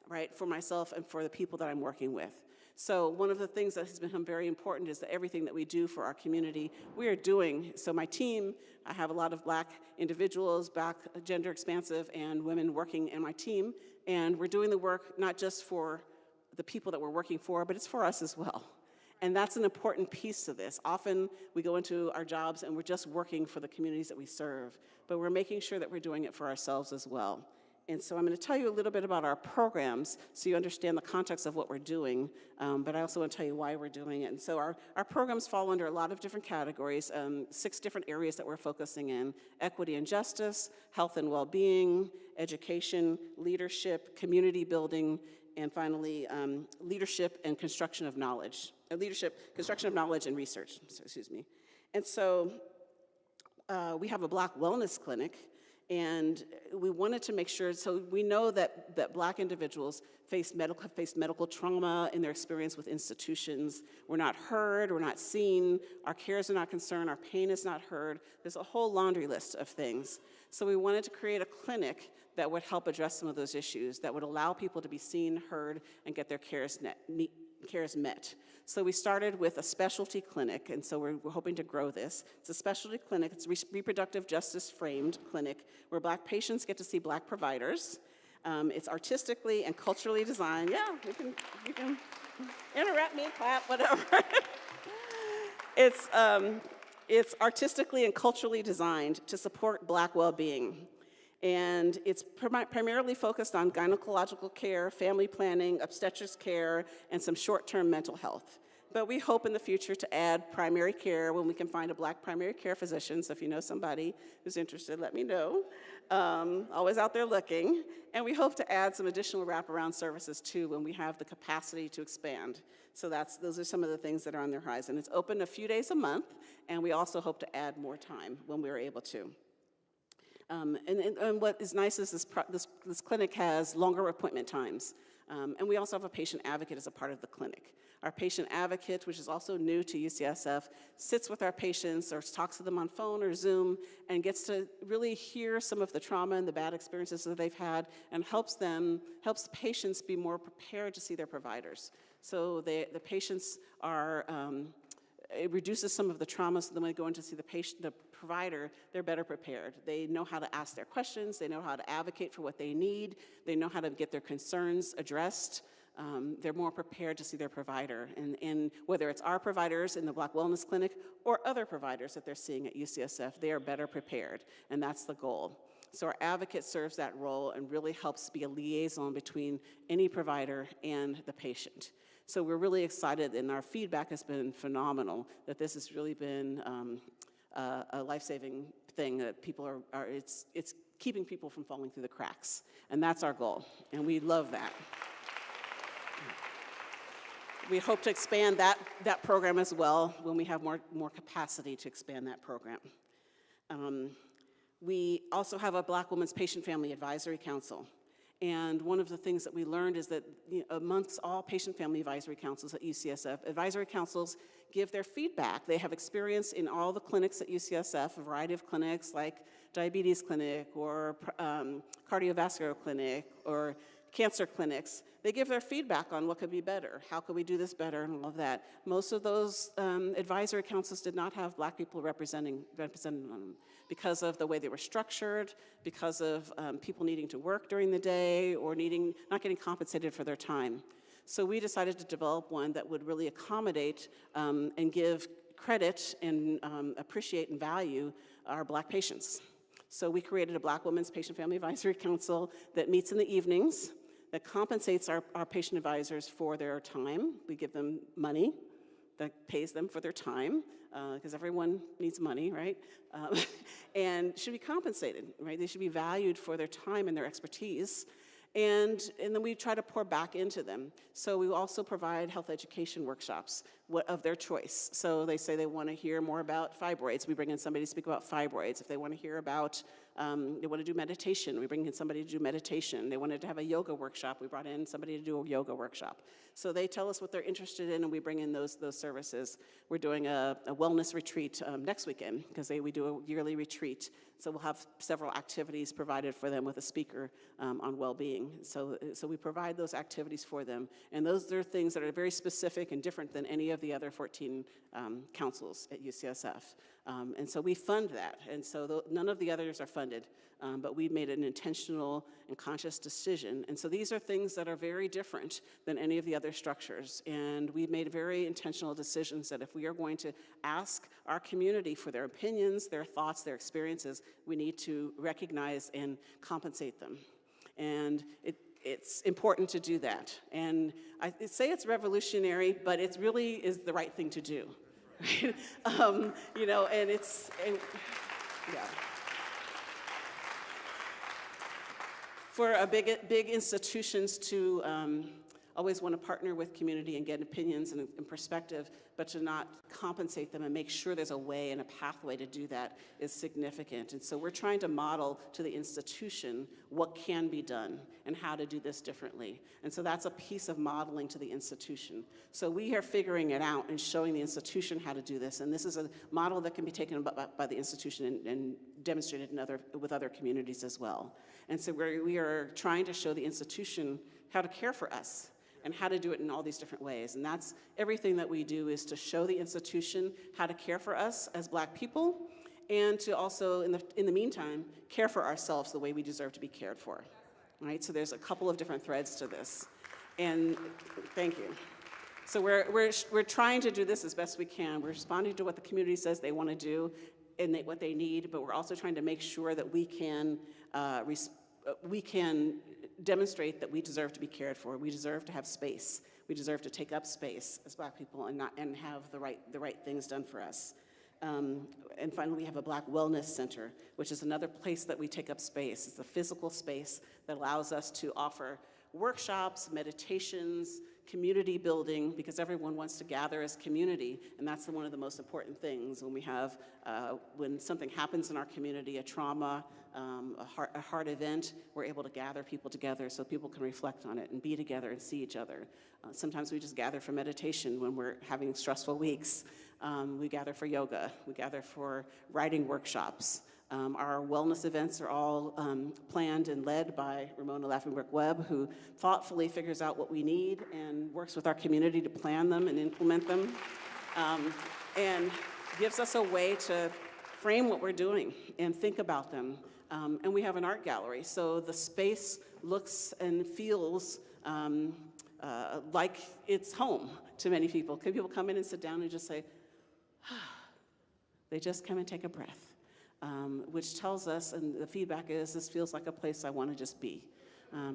right? For myself and for the people that I'm working with. So one of the things that has become very important is that everything that we do for our community, we are doing. So my team, I have a lot of Black individuals, Black gender expansive, and women working in my team, and we're doing the work not just for the people that we're working for, but it's for us as well. And that's an important piece to this. Often we go into our jobs and we're just working for the communities that we serve, but we're making sure that we're doing it for ourselves as well. And so I'm going to tell you a little bit about our programs so you understand the context of what we're doing, but I also want to tell you why we're doing it. And so our programs fall under a lot of different categories, 6 different areas that we're focusing in: equity and justice, health and well-being, education, leadership, community building, and finally, leadership and construction of knowledge. Construction of knowledge and research, excuse me. And so we have a Black wellness clinic, and we wanted to make sure, so we know that Black individuals face medical trauma in their experience with institutions. We're not heard, we're not seen, our cares are not concerned, our pain is not heard. There's a whole laundry list of things. So we wanted to create a clinic that would help address some of those issues, that would allow people to be seen, heard, and get their cares met. So we started with a specialty clinic, and so we're hoping to grow this. It's a specialty clinic, it's a reproductive justice framed clinic where Black patients get to see Black providers. It's artistically and culturally designed. Yeah, you can interrupt me, clap, whatever. It's artistically and culturally designed to support Black well-being. And it's primarily focused on gynecological care, family planning, obstetrics care, and some short-term mental health. But we hope in the future to add primary care when we can find a Black primary care physician. So if you know somebody who's interested, let me know. Always out there looking. And we hope to add some additional wraparound services too when we have the capacity to expand. So those are some of the things that are on the horizon. It's open a few days a month, and we also hope to add more time when we're able to. And what is nice is this clinic has longer appointment times. And we also have a patient advocate as a part of the clinic. Our patient advocate, which is also new to UCSF, sits with our patients or talks to them on phone or Zoom and gets to really hear some of the trauma and the bad experiences that they've had, and helps patients be more prepared to see their providers. So the patients are, it reduces some of the trauma, so then when they go in to see the provider, they're better prepared. They know how to ask their questions, they know how to advocate for what they need, they know how to get their concerns addressed. They're more prepared to see their provider. And whether it's our providers in the Black Wellness Clinic or other providers that they're seeing at UCSF, they are better prepared, and that's the goal. So our advocate serves that role and really helps be a liaison between any provider and the patient. So we're really excited, and our feedback has been phenomenal, that this has really been a life-saving thing, that people it's keeping people from falling through the cracks. And that's our goal, and we love that. we hope to expand that program as well when we have more capacity to expand that program. We also have a Black Women's Patient Family Advisory Council. And one of the things that we learned is that amongst all patient family advisory councils at UCSF, advisory councils give their feedback. They have experience in all the clinics at UCSF, a variety of clinics like diabetes clinic or cardiovascular clinic or cancer clinics. They give their feedback on what could be better, how could we do this better, and all of that. Most of those advisory councils did not have Black people represented on them because of the way they were structured, because of people needing to work during the day or not getting compensated for their time. So we decided to develop one that would really accommodate and give credit and appreciate and value our Black patients. So we created a Black Women's Patient Family Advisory Council that meets in the evenings, that compensates our patient advisors for their time. We give them money that pays them for their time, because everyone needs money, right? And should be compensated, right? They should be valued for their time and their expertise. And then we try to pour back into them. So we also provide health education workshops of their choice. So they say they want to hear more about fibroids. We bring in somebody to speak about fibroids. If they want to hear about, they want to do meditation, we bring in somebody to do meditation. They wanted to have a yoga workshop, we brought in somebody to do a yoga workshop. So they tell us what they're interested in and we bring in those services. We're doing a wellness retreat next weekend because we do a yearly retreat. So we'll have several activities provided for them with a speaker on well-being. So we provide those activities for them. And those are things that are very specific and different than any of the other 14 councils at UCSF. And so we fund that. And so none of the others are funded, but we've made an intentional and conscious decision. And so these are things that are very different than any of the other structures. And we've made very intentional decisions that if we are going to ask our community for their opinions, their thoughts, their experiences, we need to recognize and compensate them. And it's important to do that. And I say it's revolutionary, but it really is the right thing to do. Right? You know, and yeah. For big institutions to always want to partner with community and get opinions and perspective, but to not compensate them and make sure there's a way and a pathway to do that is significant. And so we're trying to model to the institution what can be done and how to do this differently. And so that's a piece of modeling to the institution. So we are figuring it out and showing the institution how to do this. And this is a model that can be taken by the institution and demonstrated with other communities as well. And so we are trying to show the institution how to care for us and how to do it in all these different ways. And that's everything that we do, is to show the institution how to care for us as Black people, and to also, in the meantime, care for ourselves the way we deserve to be cared for. All right, so there's a couple of different threads to this. And thank you. So we're trying to do this as best we can. We're responding to what the community says they want to do and what they need, but we're also trying to make sure that we can demonstrate that we deserve to be cared for. We deserve to have space. We deserve to take up space as Black people and have the right things done for us. And finally, we have a Black Wellness Center, which is another place that we take up space. It's a physical space that allows us to offer workshops, meditations, community building, because everyone wants to gather as community, and that's one of the most important things when something happens in our community, a trauma, a heart event, we're able to gather people together so people can reflect on it and be together and see each other. Sometimes we just gather for meditation when we're having stressful weeks. We gather for yoga. We gather for writing workshops. Our wellness events are all planned and led by Ramona Laffenberg-Webb, who thoughtfully figures out what we need and works with our community to plan them and implement them, and gives us a way to frame what we're doing and think about them. And we have an art gallery, so the space looks and feels like it's home to many people. People come in and sit down and just say, they just come and take a breath. Which tells us, and the feedback is, this feels like a place I want to just be.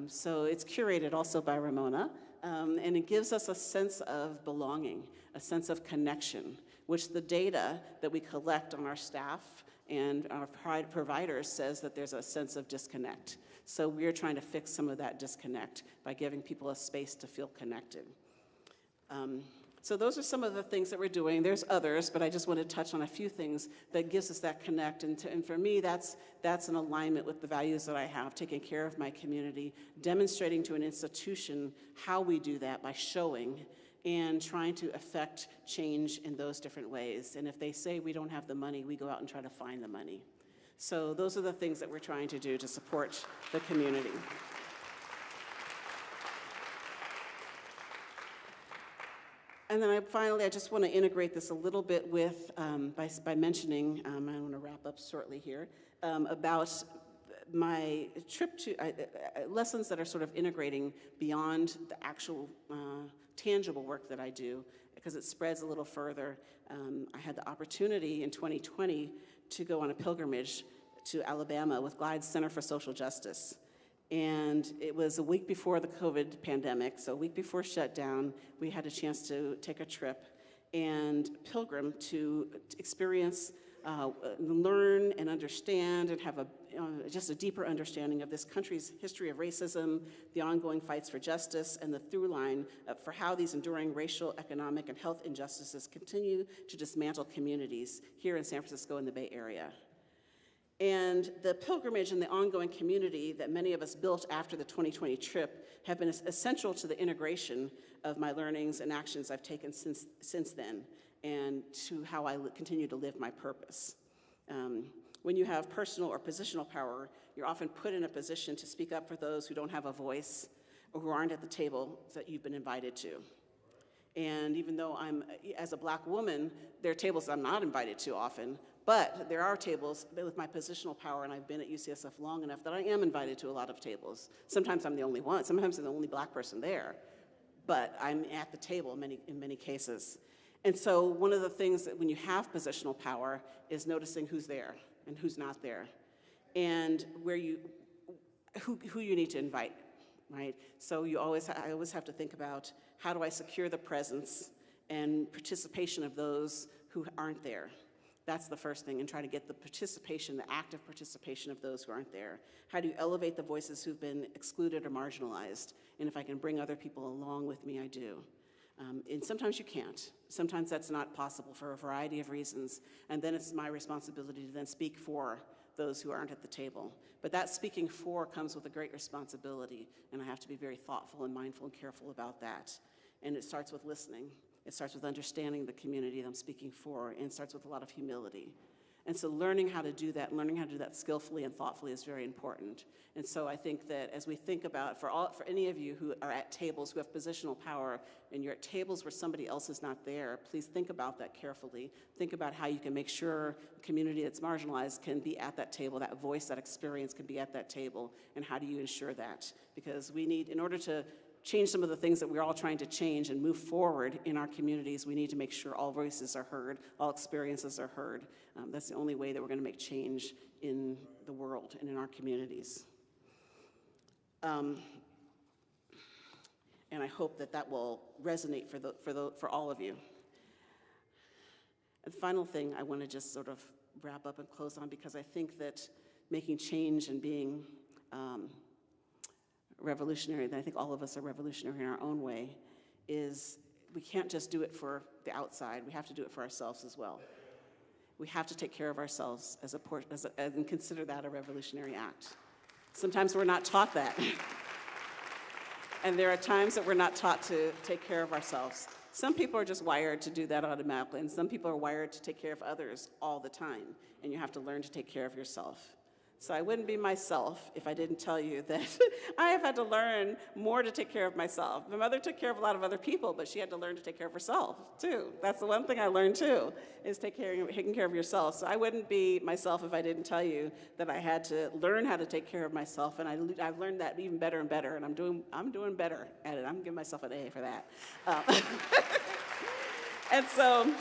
So it's curated also by Ramona, and it gives us a sense of belonging, a sense of connection, which the data that we collect on our staff and our providers says that there's a sense of disconnect. So we're trying to fix some of that disconnect by giving people a space to feel connected. So those are some of the things that we're doing. There's others, but I just want to touch on a few things that gives us that connect. And for me, that's an alignment with the values that I have, taking care of my community, demonstrating to an institution how we do that by showing and trying to affect change in those different ways. And if they say we don't have the money, we go out and try to find the money. So those are the things that we're trying to do to support the community. And then finally, I just want to integrate this a little bit with, by mentioning, I want to wrap up shortly here, about my trip to, lessons that are sort of integrating beyond the actual tangible work that I do, because it spreads a little further. I had the opportunity in 2020 to go on a pilgrimage to Alabama with Glide Center for Social Justice. And it was a week before the COVID pandemic, so a week before shutdown, we had a chance to take a trip and pilgrim to experience, learn and understand and have just a deeper understanding of this country's history of racism, the ongoing fights for justice, and the through line for how these enduring racial, economic, and health injustices continue to dismantle communities here in San Francisco and the Bay Area. And the pilgrimage and the ongoing community that many of us built after the 2020 trip have been essential to the integration of my learnings and actions I've taken since then, and to how I continue to live my purpose. When you have personal or positional power, you're often put in a position to speak up for those who don't have a voice or who aren't at the table that you've been invited to. And even though as a Black woman, there are tables I'm not invited to often, but there are tables with my positional power, and I've been at UCSF long enough that I am invited to a lot of tables. Sometimes I'm the only one, sometimes I'm the only Black person there, but I'm at the table in many cases. And so one of the things that when you have positional power is noticing who's there and who's not there, and who you need to invite, right? So I always have to think about, how do I secure the presence and participation of those who aren't there? That's the first thing, and try to get the participation, the active participation of those who aren't there. How do you elevate the voices who've been excluded or marginalized? And if I can bring other people along with me, I do. And sometimes you can't. Sometimes that's not possible for a variety of reasons, and then it's my responsibility to then speak for those who aren't at the table. But that speaking for comes with a great responsibility, and I have to be very thoughtful and mindful and careful about that. And it starts with listening. It starts with understanding the community that I'm speaking for, and it starts with a lot of humility. And so learning how to do that, learning how to do that skillfully and thoughtfully is very important. And so I think that as we think about, for any of you who are at tables, who have positional power, and you're at tables where somebody else is not there, please think about that carefully. Think about how you can make sure the community that's marginalized can be at that table, that voice, that experience can be at that table, and how do you ensure that? Because we need, in order to change some of the things that we're all trying to change and move forward in our communities, we need to make sure all voices are heard, all experiences are heard. That's the only way that we're going to make change in the world and in our communities. And I hope that that will resonate for all of you. And the final thing I want to just sort of wrap up and close on, because I think that making change and being revolutionary, and I think all of us are revolutionary in our own way, is we can't just do it for the outside, we have to do it for ourselves as well. We have to take care of ourselves and consider that a revolutionary act. Sometimes we're not taught that. And there are times that we're not taught to take care of ourselves. Some people are just wired to do that automatically, and some people are wired to take care of others all the time, and you have to learn to take care of yourself. So I wouldn't be myself if I didn't tell you that I have had to learn more to take care of myself. My mother took care of a lot of other people, but she had to learn to take care of herself, too. That's the one thing I learned, too, is taking care of yourself. So I wouldn't be myself if I didn't tell you that I had to learn how to take care of myself, and I've learned that even better and better, and I'm doing better at it. I'm giving myself an A for that. And so,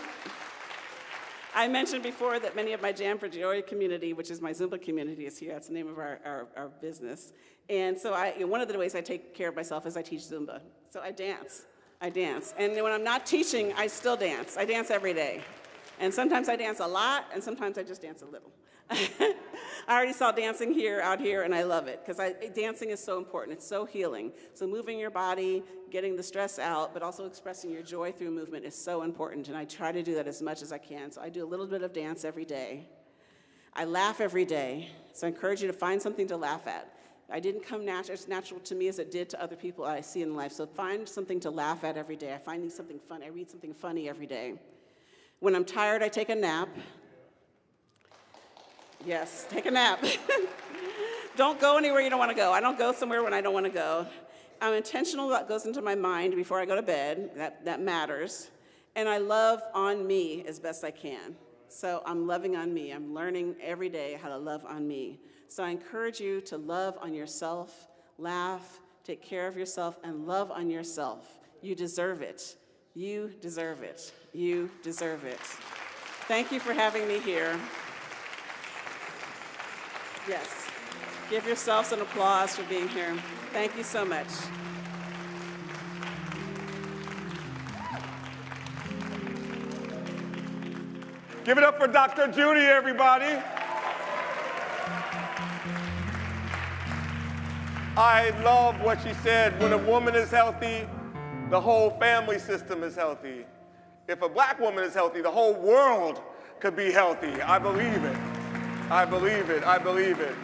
I mentioned before that many of my Jam for Joy community, which is my Zumba community, is here. That's the name of our business. And so one of the ways I take care of myself is I teach Zumba. So I dance. And when I'm not teaching, I still dance. I dance every day. And sometimes I dance a lot, and sometimes I just dance a little. I already saw dancing out here, and I love it, because dancing is so important. It's so healing. So moving your body, getting the stress out, but also expressing your joy through movement is so important, and I try to do that as much as I can. So I do a little bit of dance every day. I laugh every day, so I encourage you to find something to laugh at. I didn't come as natural to me as it did to other people I see in life, so find something to laugh at every day. I find something fun. I read something funny every day. When I'm tired, I take a nap. Yes, take a nap. Don't go anywhere you don't want to go. I don't go somewhere when I don't want to go. I'm intentional what goes into my mind before I go to bed. That matters. And I love on me as best I can. So I'm loving on me. I'm learning every day how to love on me. So I encourage you to love on yourself, laugh, take care of yourself, and love on yourself. You deserve it. You deserve it. You deserve it. Thank you for having me here. Yes. Give yourselves an applause for being here. Thank you so much. Give it up for Dr. Judy, everybody. I love what she said. When a woman is healthy, the whole family system is healthy. If a black woman is healthy, the whole world could be healthy. I believe it. I believe it. I believe it.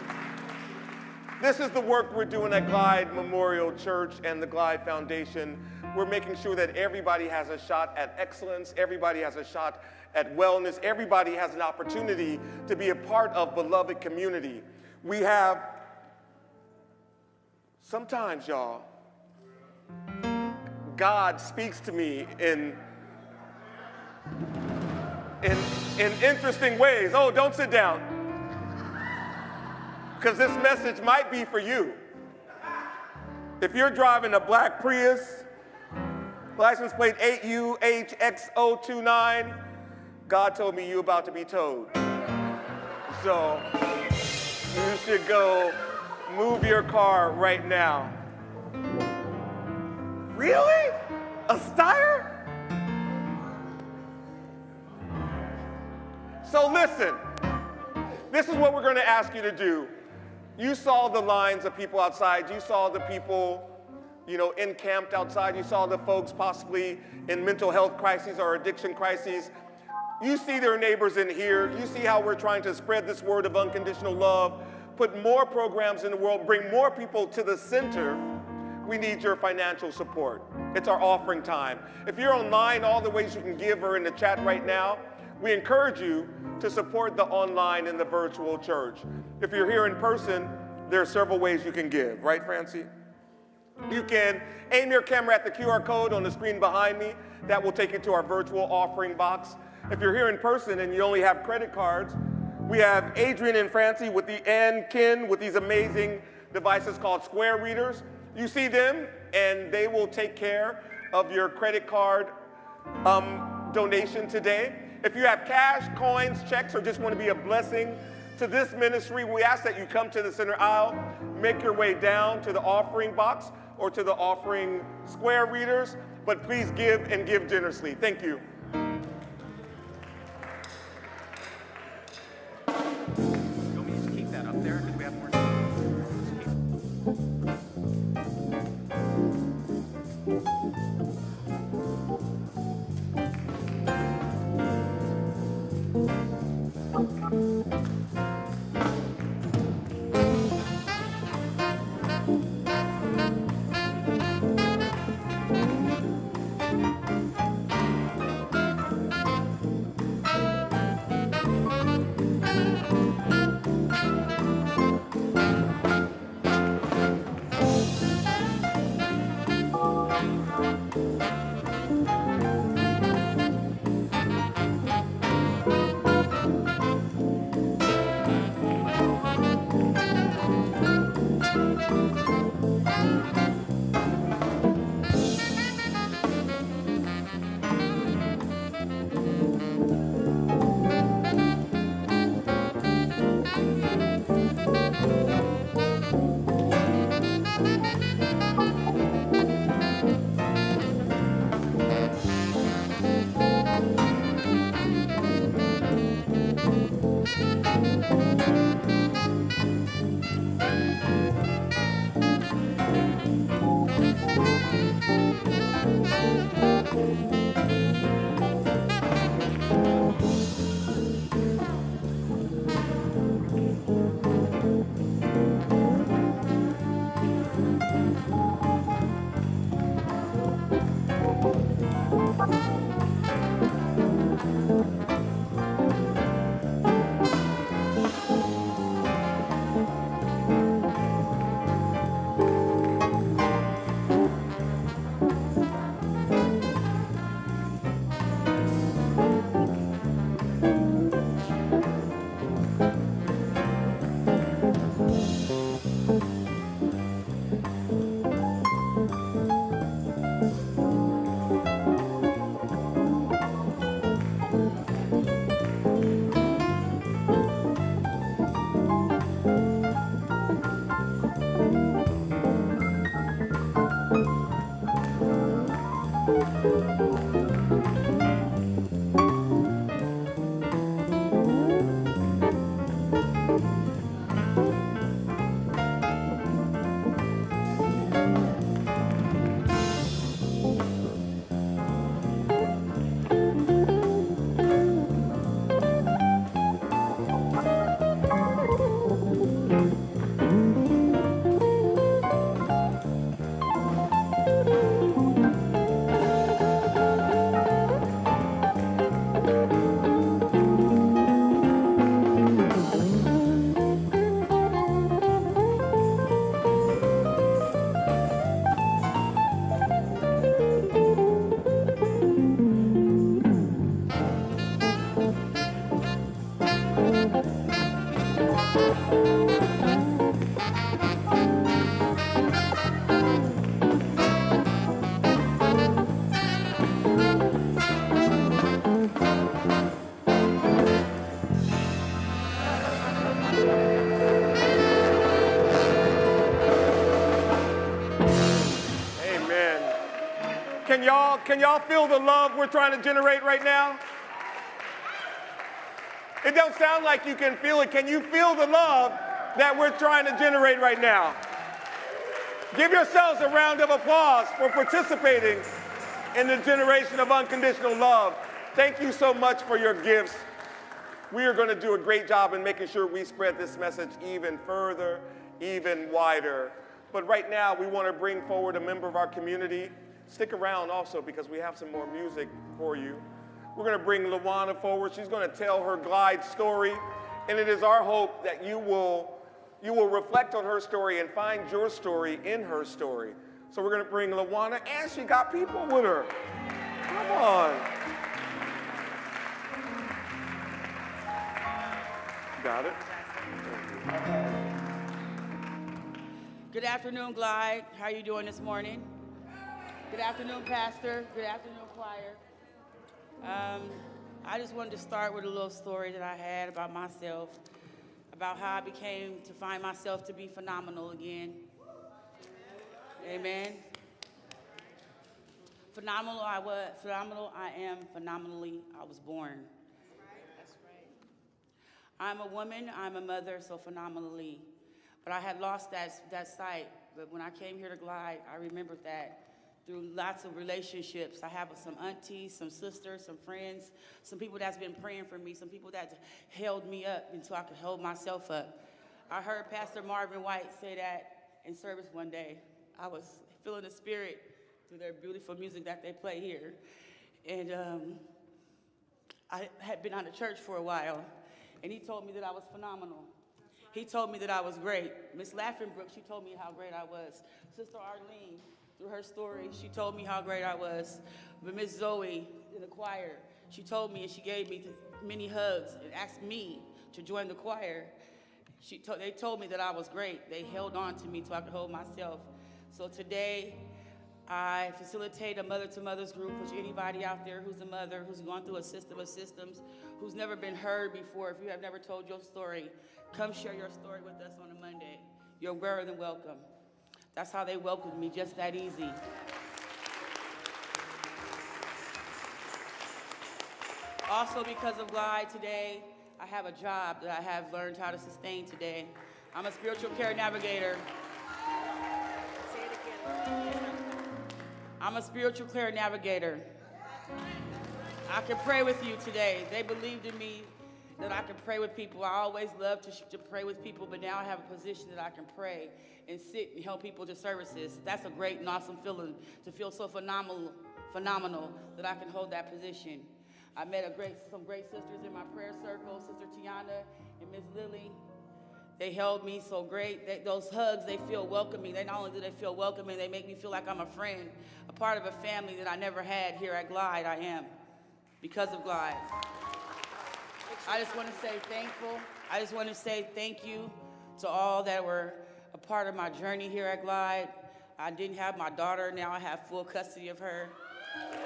This is the work we're doing at Glide Memorial Church and the Glide Foundation. We're making sure that everybody has a shot at excellence, everybody has a shot at wellness, everybody has an opportunity to be a part of beloved community. We have, sometimes, y'all, God speaks to me in interesting ways. Oh, don't sit down, because this message might be for you. If you're driving a black Prius, license plate 8UHX029, God told me you're about to be towed. So you should go move your car right now. Really? A Steyr? So listen, this is what we're going to ask you to do. You saw the lines of people outside. You saw the people, encamped outside. You saw the folks possibly in mental health crises or addiction crises. You see their neighbors in here. You see how we're trying to spread this word of unconditional love, put more programs in the world, bring more people to the center. We need your financial support. It's our offering time. If you're online, all the ways you can give are in the chat right now. We encourage you to support the online and the virtual church. If you're here in person, there are several ways you can give, right, Francie? You can aim your camera at the QR code on the screen behind me. That will take you to our virtual offering box. If you're here in person and you only have credit cards, we have Adrian and Francie and Ken with these amazing devices called Square Readers. You see them, and they will take care of your credit card donation today. If you have cash, coins, checks, or just want to be a blessing to this ministry, we ask that you come to the center aisle, make your way down to the offering box or to the offering Square Readers, but please give and give generously. Thank you. You want me to just keep that up there because we have more time? Amen. Can y'all feel the love we're trying to generate right now? It don't sound like you can feel it. Can you feel the love that we're trying to generate right now? Give yourselves a round of applause for participating in the generation of unconditional love. Thank you so much for your gifts. We are going to do a great job in making sure we spread this message even further, even wider. But right now, we want to bring forward a member of our community. Stick around also because we have some more music for you. We're going to bring LaWanna forward. She's going to tell her glide story. And it is our hope that you will reflect on her story and find your story in her story. So we're going to bring LaWanna, and she got people with her. Come on. Got it? Good afternoon, Glide. How are you doing this morning? Good afternoon, Pastor. Good afternoon, choir. I just wanted to start with a little story that I had about myself, about how I became to find myself to be phenomenal again. Amen. Phenomenal I was, phenomenal I am, phenomenally I was born. That's right. I'm a woman, I'm a mother, so phenomenally. But I had lost that sight. But when I came here to Glide, I remembered that through lots of relationships. I have some aunties, some sisters, some friends, some people that's been praying for me, some people that held me up until I could hold myself up. I heard Pastor Marvin White say that in service one day. I was feeling the spirit through their beautiful music that they play here. And I had been out of church for a while, and he told me that I was phenomenal. He told me that I was great. Miss Laughingbrooke, she told me how great I was. Sister Arlene, through her story, she told me how great I was. But Miss Zoe in the choir, she told me and she gave me many hugs and asked me to join the choir. They told me that I was great. They held on to me so I could hold myself. So today, I facilitate a mother-to-mothers group, which anybody out there who's a mother, who's gone through a system of systems, who's never been heard before, if you have never told your story, come share your story with us on a Monday. You're more than welcome. That's how they welcomed me, just that easy. Also, because of Glide today, I have a job that I have learned how to sustain today. I'm a spiritual care navigator. Say it again. I'm a spiritual care navigator. I can pray with you today. They believed in me that I can pray with people. I always loved to pray with people, but now I have a position that I can pray and sit and help people to services. That's a great and awesome feeling, to feel so phenomenal that I can hold that position. I met some great sisters in my prayer circle, Sister Tiana and Miss Lily. They held me so great. Those hugs, they feel welcoming. Not only do they feel welcoming, they make me feel like I'm a friend, a part of a family that I never had here at Glide. I am, because of Glide. I just want to say thankful. I just want to say thank you to all that were a part of my journey here at Glide. I didn't have my daughter. Now I have full custody of her.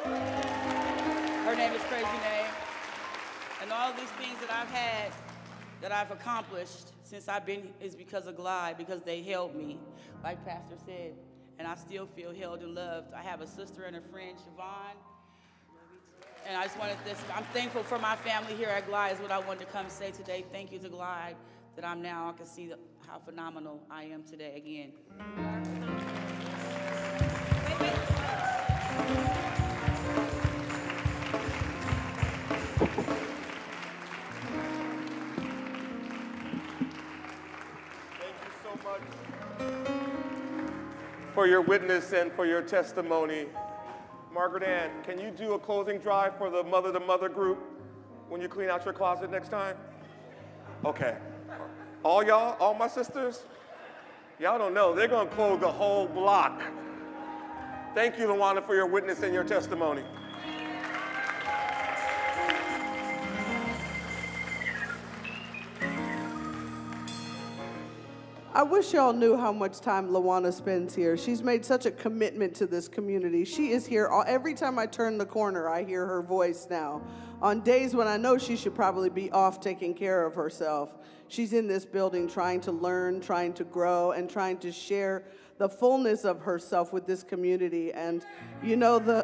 Her name is Crazy Name. And all these things that I've had, that I've accomplished since I've been, is because of Glide, because they held me, like Pastor said. And I still feel held and loved. I have a sister and a friend, Siobhan. And I just wanted this, I'm thankful for my family here at Glide is what I wanted to come say today. Thank you to Glide that I can see how phenomenal I am today again. Thank you so much for your witness and for your testimony. Margaret Ann, can you do a closing drive for the mother-to-mother group when you clean out your closet next time? Okay. All y'all, all my sisters? Y'all don't know, they're gonna close the whole block. Thank you, LaWanna, for your witness and your testimony. I wish y'all knew how much time Lawana spends here. She's made such a commitment to this community. She is here every time I turn the corner, I hear her voice now. On days when I know she should probably be off taking care of herself, she's in this building trying to learn, trying to grow, and trying to share the fullness of herself with this community. And you know,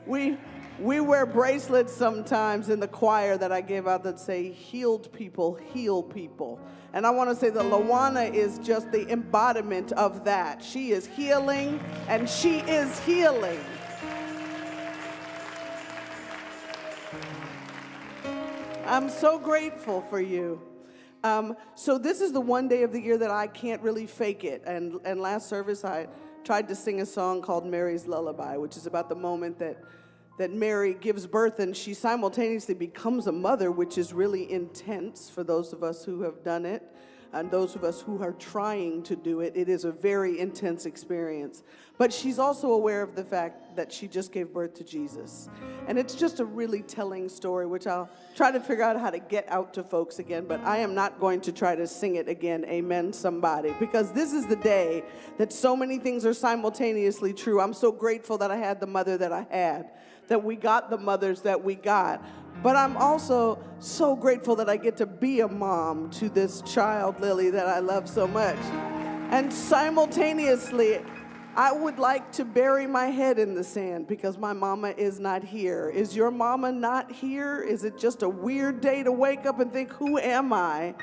we wear bracelets sometimes in the choir that I gave out that say, healed people heal people. And I want to say that Lawana is just the embodiment of that. She is healing, and she is healing. I'm so grateful for you. So this is the one day of the year that I can't really fake it. And last service, I tried to sing a song called Mary's Lullaby, which is about the moment that Mary gives birth and she simultaneously becomes a mother, which is really intense for those of us who have done it and those of us who are trying to do it. It is a very intense experience. But she's also aware of the fact that she just gave birth to Jesus. And it's just a really telling story, which I'll try to figure out how to get out to folks again, but I am not going to try to sing it again, amen, somebody, because this is the day that so many things are simultaneously true. I'm so grateful that I had the mother that I had, that we got the mothers that we got. But I'm also so grateful that I get to be a mom to this child, Lily, that I love so much. And simultaneously, I would like to bury my head in the sand because my mama is not here. Is your mama not here? Is it just a weird day to wake up and think, who am I?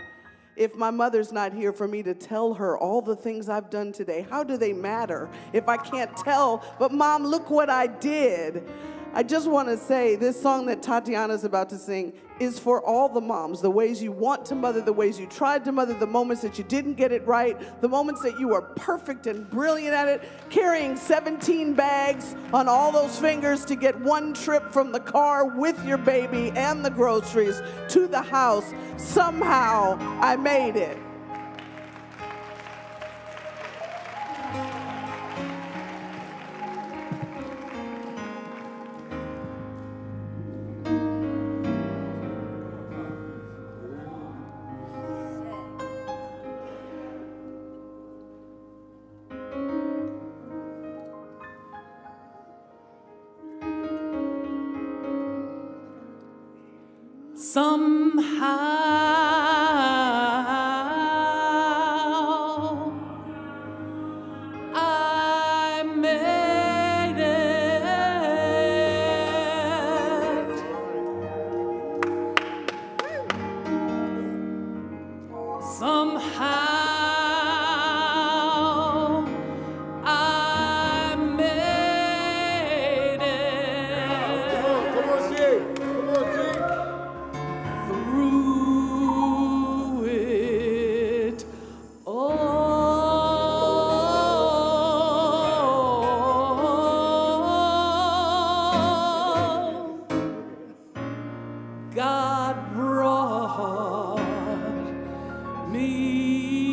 If my mother's not here for me to tell her all the things I've done today, how do they matter if I can't tell, but Mom, look what I did? I just want to say this song that Tatiana's about to sing is for all the moms, the ways you want to mother, the ways you tried to mother, the moments that you didn't get it right, the moments that you were perfect and brilliant at it, carrying 17 bags on all those fingers to get one trip from the car with your baby and the groceries to the house. Somehow I made it. Somehow I made it. Somehow I made it. Come on, G. Come on, G. Through it all, God brought me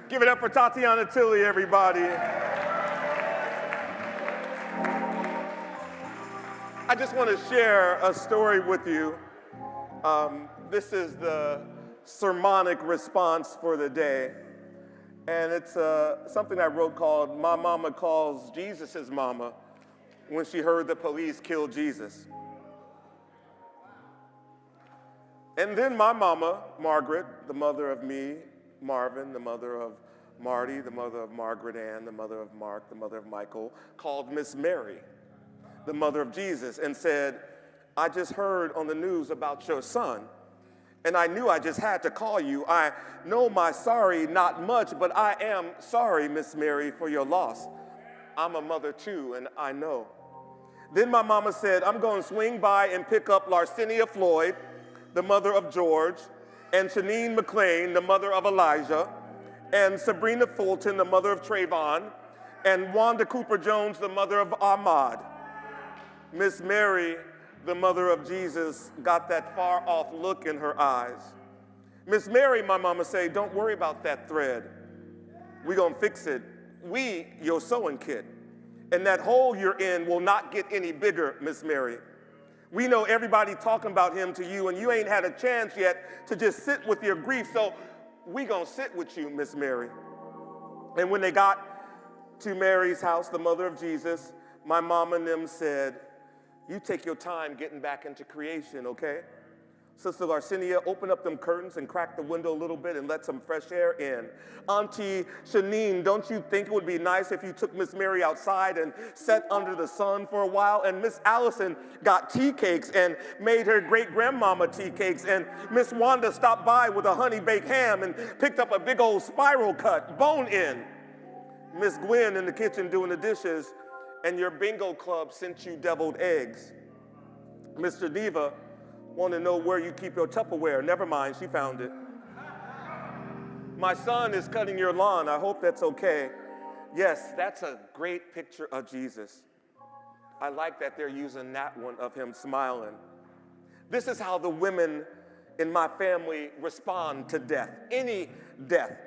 Give it up for Tatiana Tilley, everybody. I just want to share a story with you. This is the sermonic response for the day. And it's something I wrote called My Mama Calls Jesus' Mama When She Heard the Police Kill Jesus. And then my mama, Margaret, the mother of me, Marvin, the mother of Marty, the mother of Margaret Ann, the mother of Mark, the mother of Michael, called Miss Mary, the mother of Jesus, and said, I just heard on the news about your son, and I knew I just had to call you. I know my sorry not much, but I am sorry, Miss Mary, for your loss. I'm a mother too, and I know. Then my mama said, I'm going to swing by and pick up Larcinia Floyd, the mother of George, and Shanine McLean, the mother of Elijah, and Sabrina Fulton, the mother of Trayvon, and Wanda Cooper Jones, the mother of Ahmad. Miss Mary, the mother of Jesus, got that far-off look in her eyes. Miss Mary, my mama say, don't worry about that thread. We gonna fix it. We, your sewing kit. And that hole you're in will not get any bigger, Miss Mary. We know everybody talking about him to you, and you ain't had a chance yet to just sit with your grief, so we gonna sit with you, Miss Mary. And when they got to Mary's house, the mother of Jesus, my mom and them said, you take your time getting back into creation, okay? Sister Larcinia, open up them curtains and crack the window a little bit and let some fresh air in. Auntie Shanine, don't you think it would be nice if you took Miss Mary outside and sat under the sun for a while? And Miss Allison got tea cakes and made her great-grandmama tea cakes. And Miss Wanda stopped by with a honey-baked ham and picked up a big old spiral cut, bone-in. Miss Gwen in the kitchen doing the dishes, and your bingo club sent you deviled eggs. Miss Geneva want to know where you keep your Tupperware. Never mind, she found it. My son is cutting your lawn. I hope that's okay. Yes, that's a great picture of Jesus. I like that they're using that one of him smiling. This is how the women in my family respond to death, any death.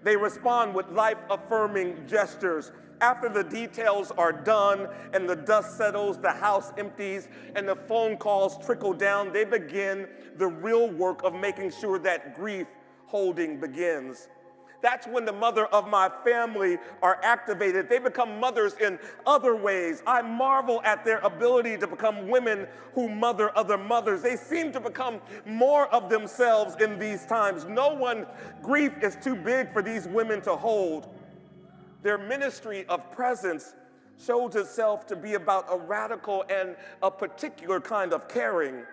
They respond with life-affirming gestures. After the details are done and the dust settles, the house empties, and the phone calls trickle down, they begin the real work of making sure that grief holding begins. That's when the mother of my family are activated. They become mothers in other ways. I marvel at their ability to become women who mother other mothers. They seem to become more of themselves in these times. No one, grief is too big for these women to hold. Their ministry of presence shows itself to be about a radical and a particular kind of caring.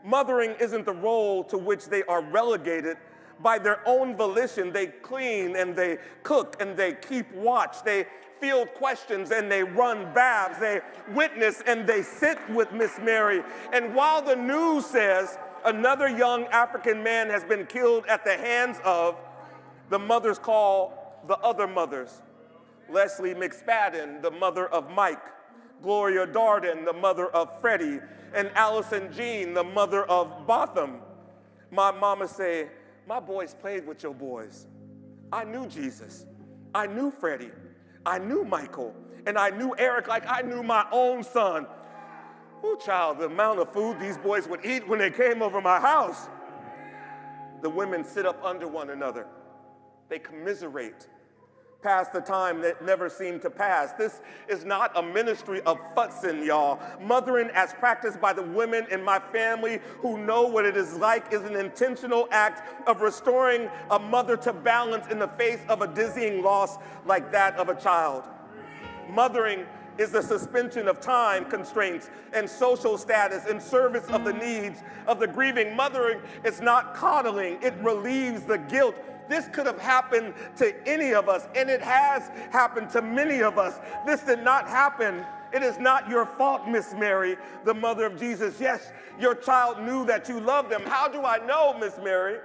Mothering isn't the role to which they are relegated. By their own volition, they clean and they cook and they keep watch. They field questions and they run baths. They witness and they sit with Miss Mary. And while the news says another young African man has been killed at the hands of, the mothers call the other mothers. Leslie McSpadden, the mother of Mike, Gloria Darden, the mother of Freddie, and Allison Jean, the mother of Botham. My mama say, my boys played with your boys. I knew Jesus. I knew Freddie. I knew Michael. And I knew Eric like I knew my own son. Oh, child, the amount of food these boys would eat when they came over my house. The women sit up under one another. They commiserate. Past the time that never seemed to pass. This is not a ministry of futzing, y'all. Mothering as practiced by the women in my family who know what it is like is an intentional act of restoring a mother to balance in the face of a dizzying loss like that of a child. Mothering is the suspension of time constraints and social status in service of the needs of the grieving. Mothering is not coddling. It relieves the guilt. This could have happened to any of us, and it has happened to many of us. This did not happen. It is not your fault, Miss Mary, the mother of Jesus. Yes, your child knew that you loved them. How do I know, Miss Mary?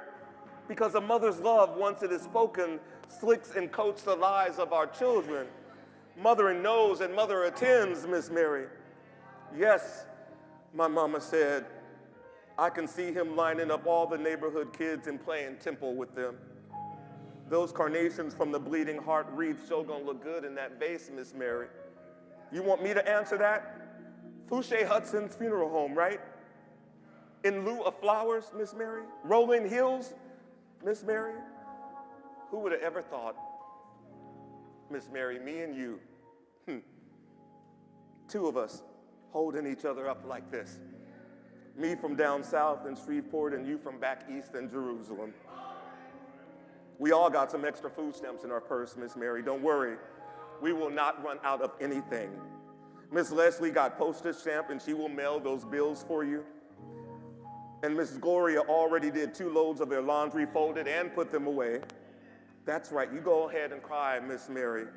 Because a mother's love, once it is spoken, slicks and coats the lives of our children. Mothering knows and mother attends, Miss Mary. Yes, my mama said, I can see him lining up all the neighborhood kids and playing temple with them. Those carnations from the Bleeding Heart wreath sure gonna look good in that vase, Miss Mary. You want me to answer that? Fouché Hudson's funeral home, right? In lieu of flowers, Miss Mary? Rolling hills, Miss Mary? Who would have ever thought, Miss Mary, me and you, two of us holding each other up like this. Me from down south in Shreveport and you from back east in Jerusalem. We all got some extra food stamps in our purse, Miss Mary. Don't worry. We will not run out of anything. Miss Leslie got postage stamp and she will mail those bills for you. And Mrs. Gloria already did 2 loads of their laundry, folded and put them away. That's right. You go ahead and cry, Miss Mary,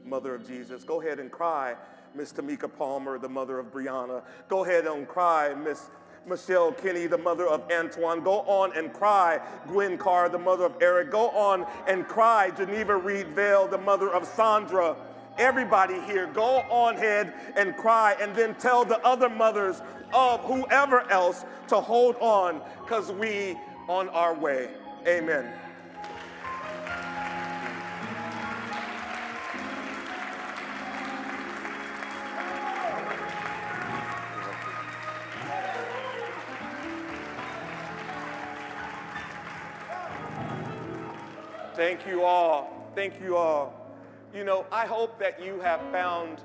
Mother of Jesus. Go ahead and cry, Miss Tamika Palmer, the mother of Brianna. Go ahead and cry, Miss Michelle Kinney, the mother of Antoine. Go on and cry, Gwen Carr, the mother of Eric. Go on and cry, Geneva Reed Vale, the mother of Sandra. Everybody here, go on ahead and cry, and then tell the other mothers of whoever else to hold on, because we on our way. Amen. Thank you all. Thank you all. You know, I hope that you have found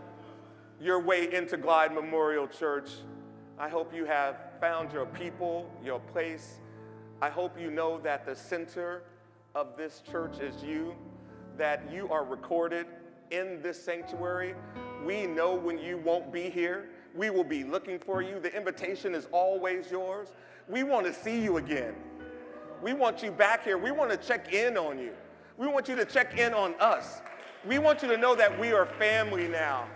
your way into Glide Memorial Church. I hope you have found your people, your place. I hope you know that the center of this church is you, that you are recorded in this sanctuary. We know when you won't be here. We will be looking for you. The invitation is always yours. We want to see you again. We want you back here. We want to check in on you. We want you to check in on us. We want you to know that we are family now.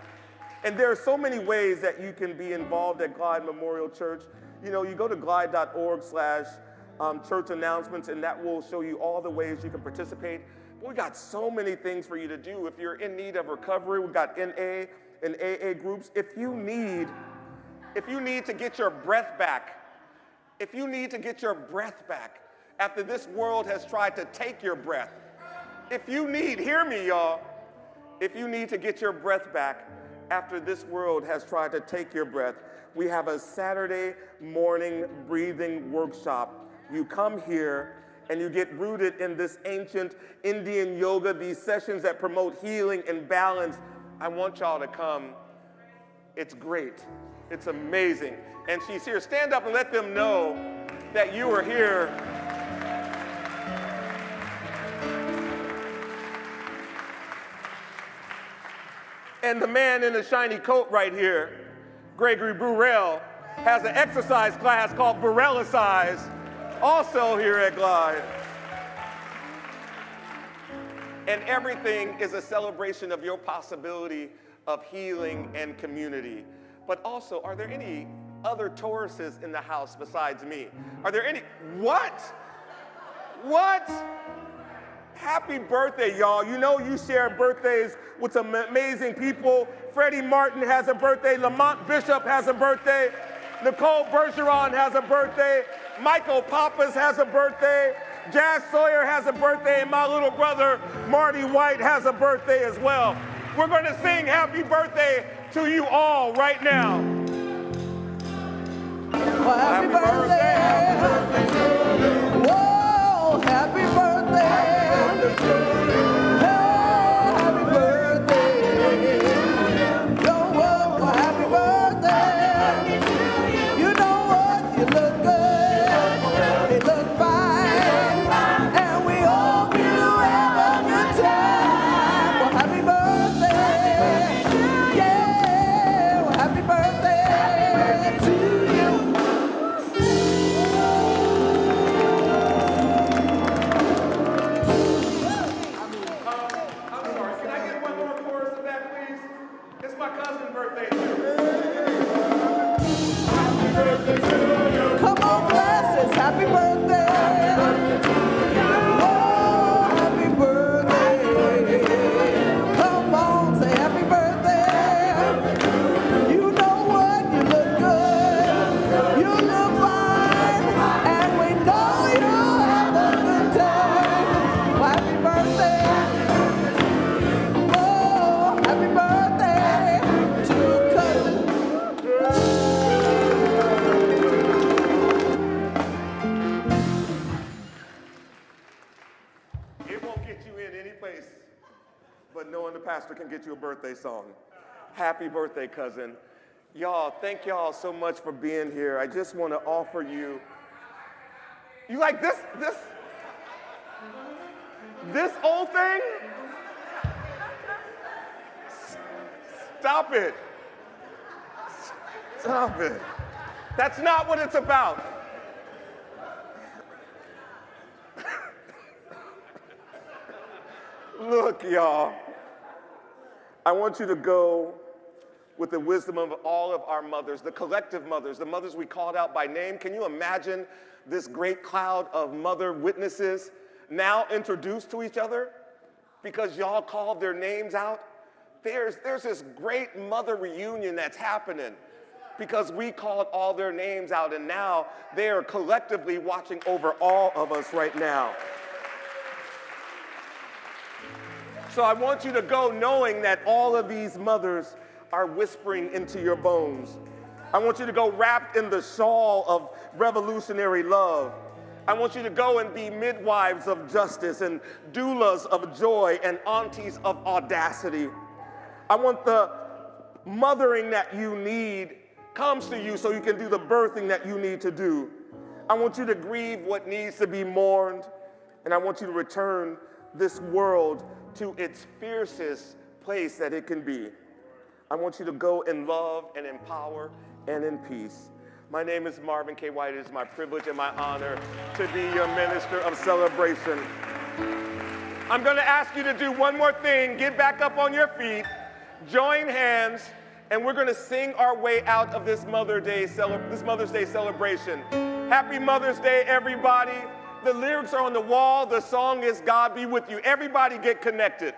And there are so many ways that you can be involved at Glide Memorial Church. You know, you go to glide.org/church announcements, and that will show you all the ways you can participate. But we got so many things for you to do. If you're in need of recovery, we've got NA and AA groups. If you need to get your breath back, after this world has tried to take your breath, hear me, y'all, if you need to get your breath back after this world has tried to take your breath, we have a Saturday morning breathing workshop. You come here and you get rooted in this ancient Indian yoga, these sessions that promote healing and balance. I want y'all to come. It's great. It's amazing. And she's here. Stand up and let them know that you are here. And the man in the shiny coat right here, Gregory Burrell, has an exercise class called Burrell-a-Size, also here at Glide. And everything is a celebration of your possibility of healing and community. But also, are there any other Tauruses in the house besides me? Are there any? What? Happy birthday, y'all. You know you share birthdays with some amazing people. Freddie Martin has a birthday. Lamont Bishop has a birthday. Nicole Bergeron has a birthday. Michael Pappas has a birthday. Jazz Sawyer has a birthday. And my little brother, Marty White, has a birthday as well. We're going to sing happy birthday to you all right now. Well, happy birthday. Whoa, happy birthday. Happy birthday. Yo, whoa, happy birthday. You know what? You look good. You look fine. And we hope you have a good time. Well, happy birthday. Yeah, well, happy birthday to you. but knowing the pastor can get you a birthday song. Happy birthday, cousin. Y'all, thank y'all so much for being here. I just want to offer you, you like this old thing? Stop it. Stop it. That's not what it's about. Look, y'all, I want you to go with the wisdom of all of our mothers, the collective mothers, the mothers we called out by name. Can you imagine this great cloud of mother witnesses now introduced to each other because y'all called their names out? There's this great mother reunion that's happening because we called all their names out, and now they are collectively watching over all of us right now. So I want you to go knowing that all of these mothers are whispering into your bones. I want you to go wrapped in the shawl of revolutionary love. I want you to go and be midwives of justice and doulas of joy and aunties of audacity. I want the mothering that you need comes to you so you can do the birthing that you need to do. I want you to grieve what needs to be mourned, and I want you to return this world to its fiercest place that it can be. I want you to go in love and in power and in peace. My name is Marvin K. White. It is my privilege and my honor to be your minister of celebration. I'm going to ask you to do one more thing. Get back up on your feet, join hands, and we're going to sing our way out of this Mother's Day celebration. Happy Mother's Day, everybody. The lyrics are on the wall. The song is God Be With You. Everybody get connected.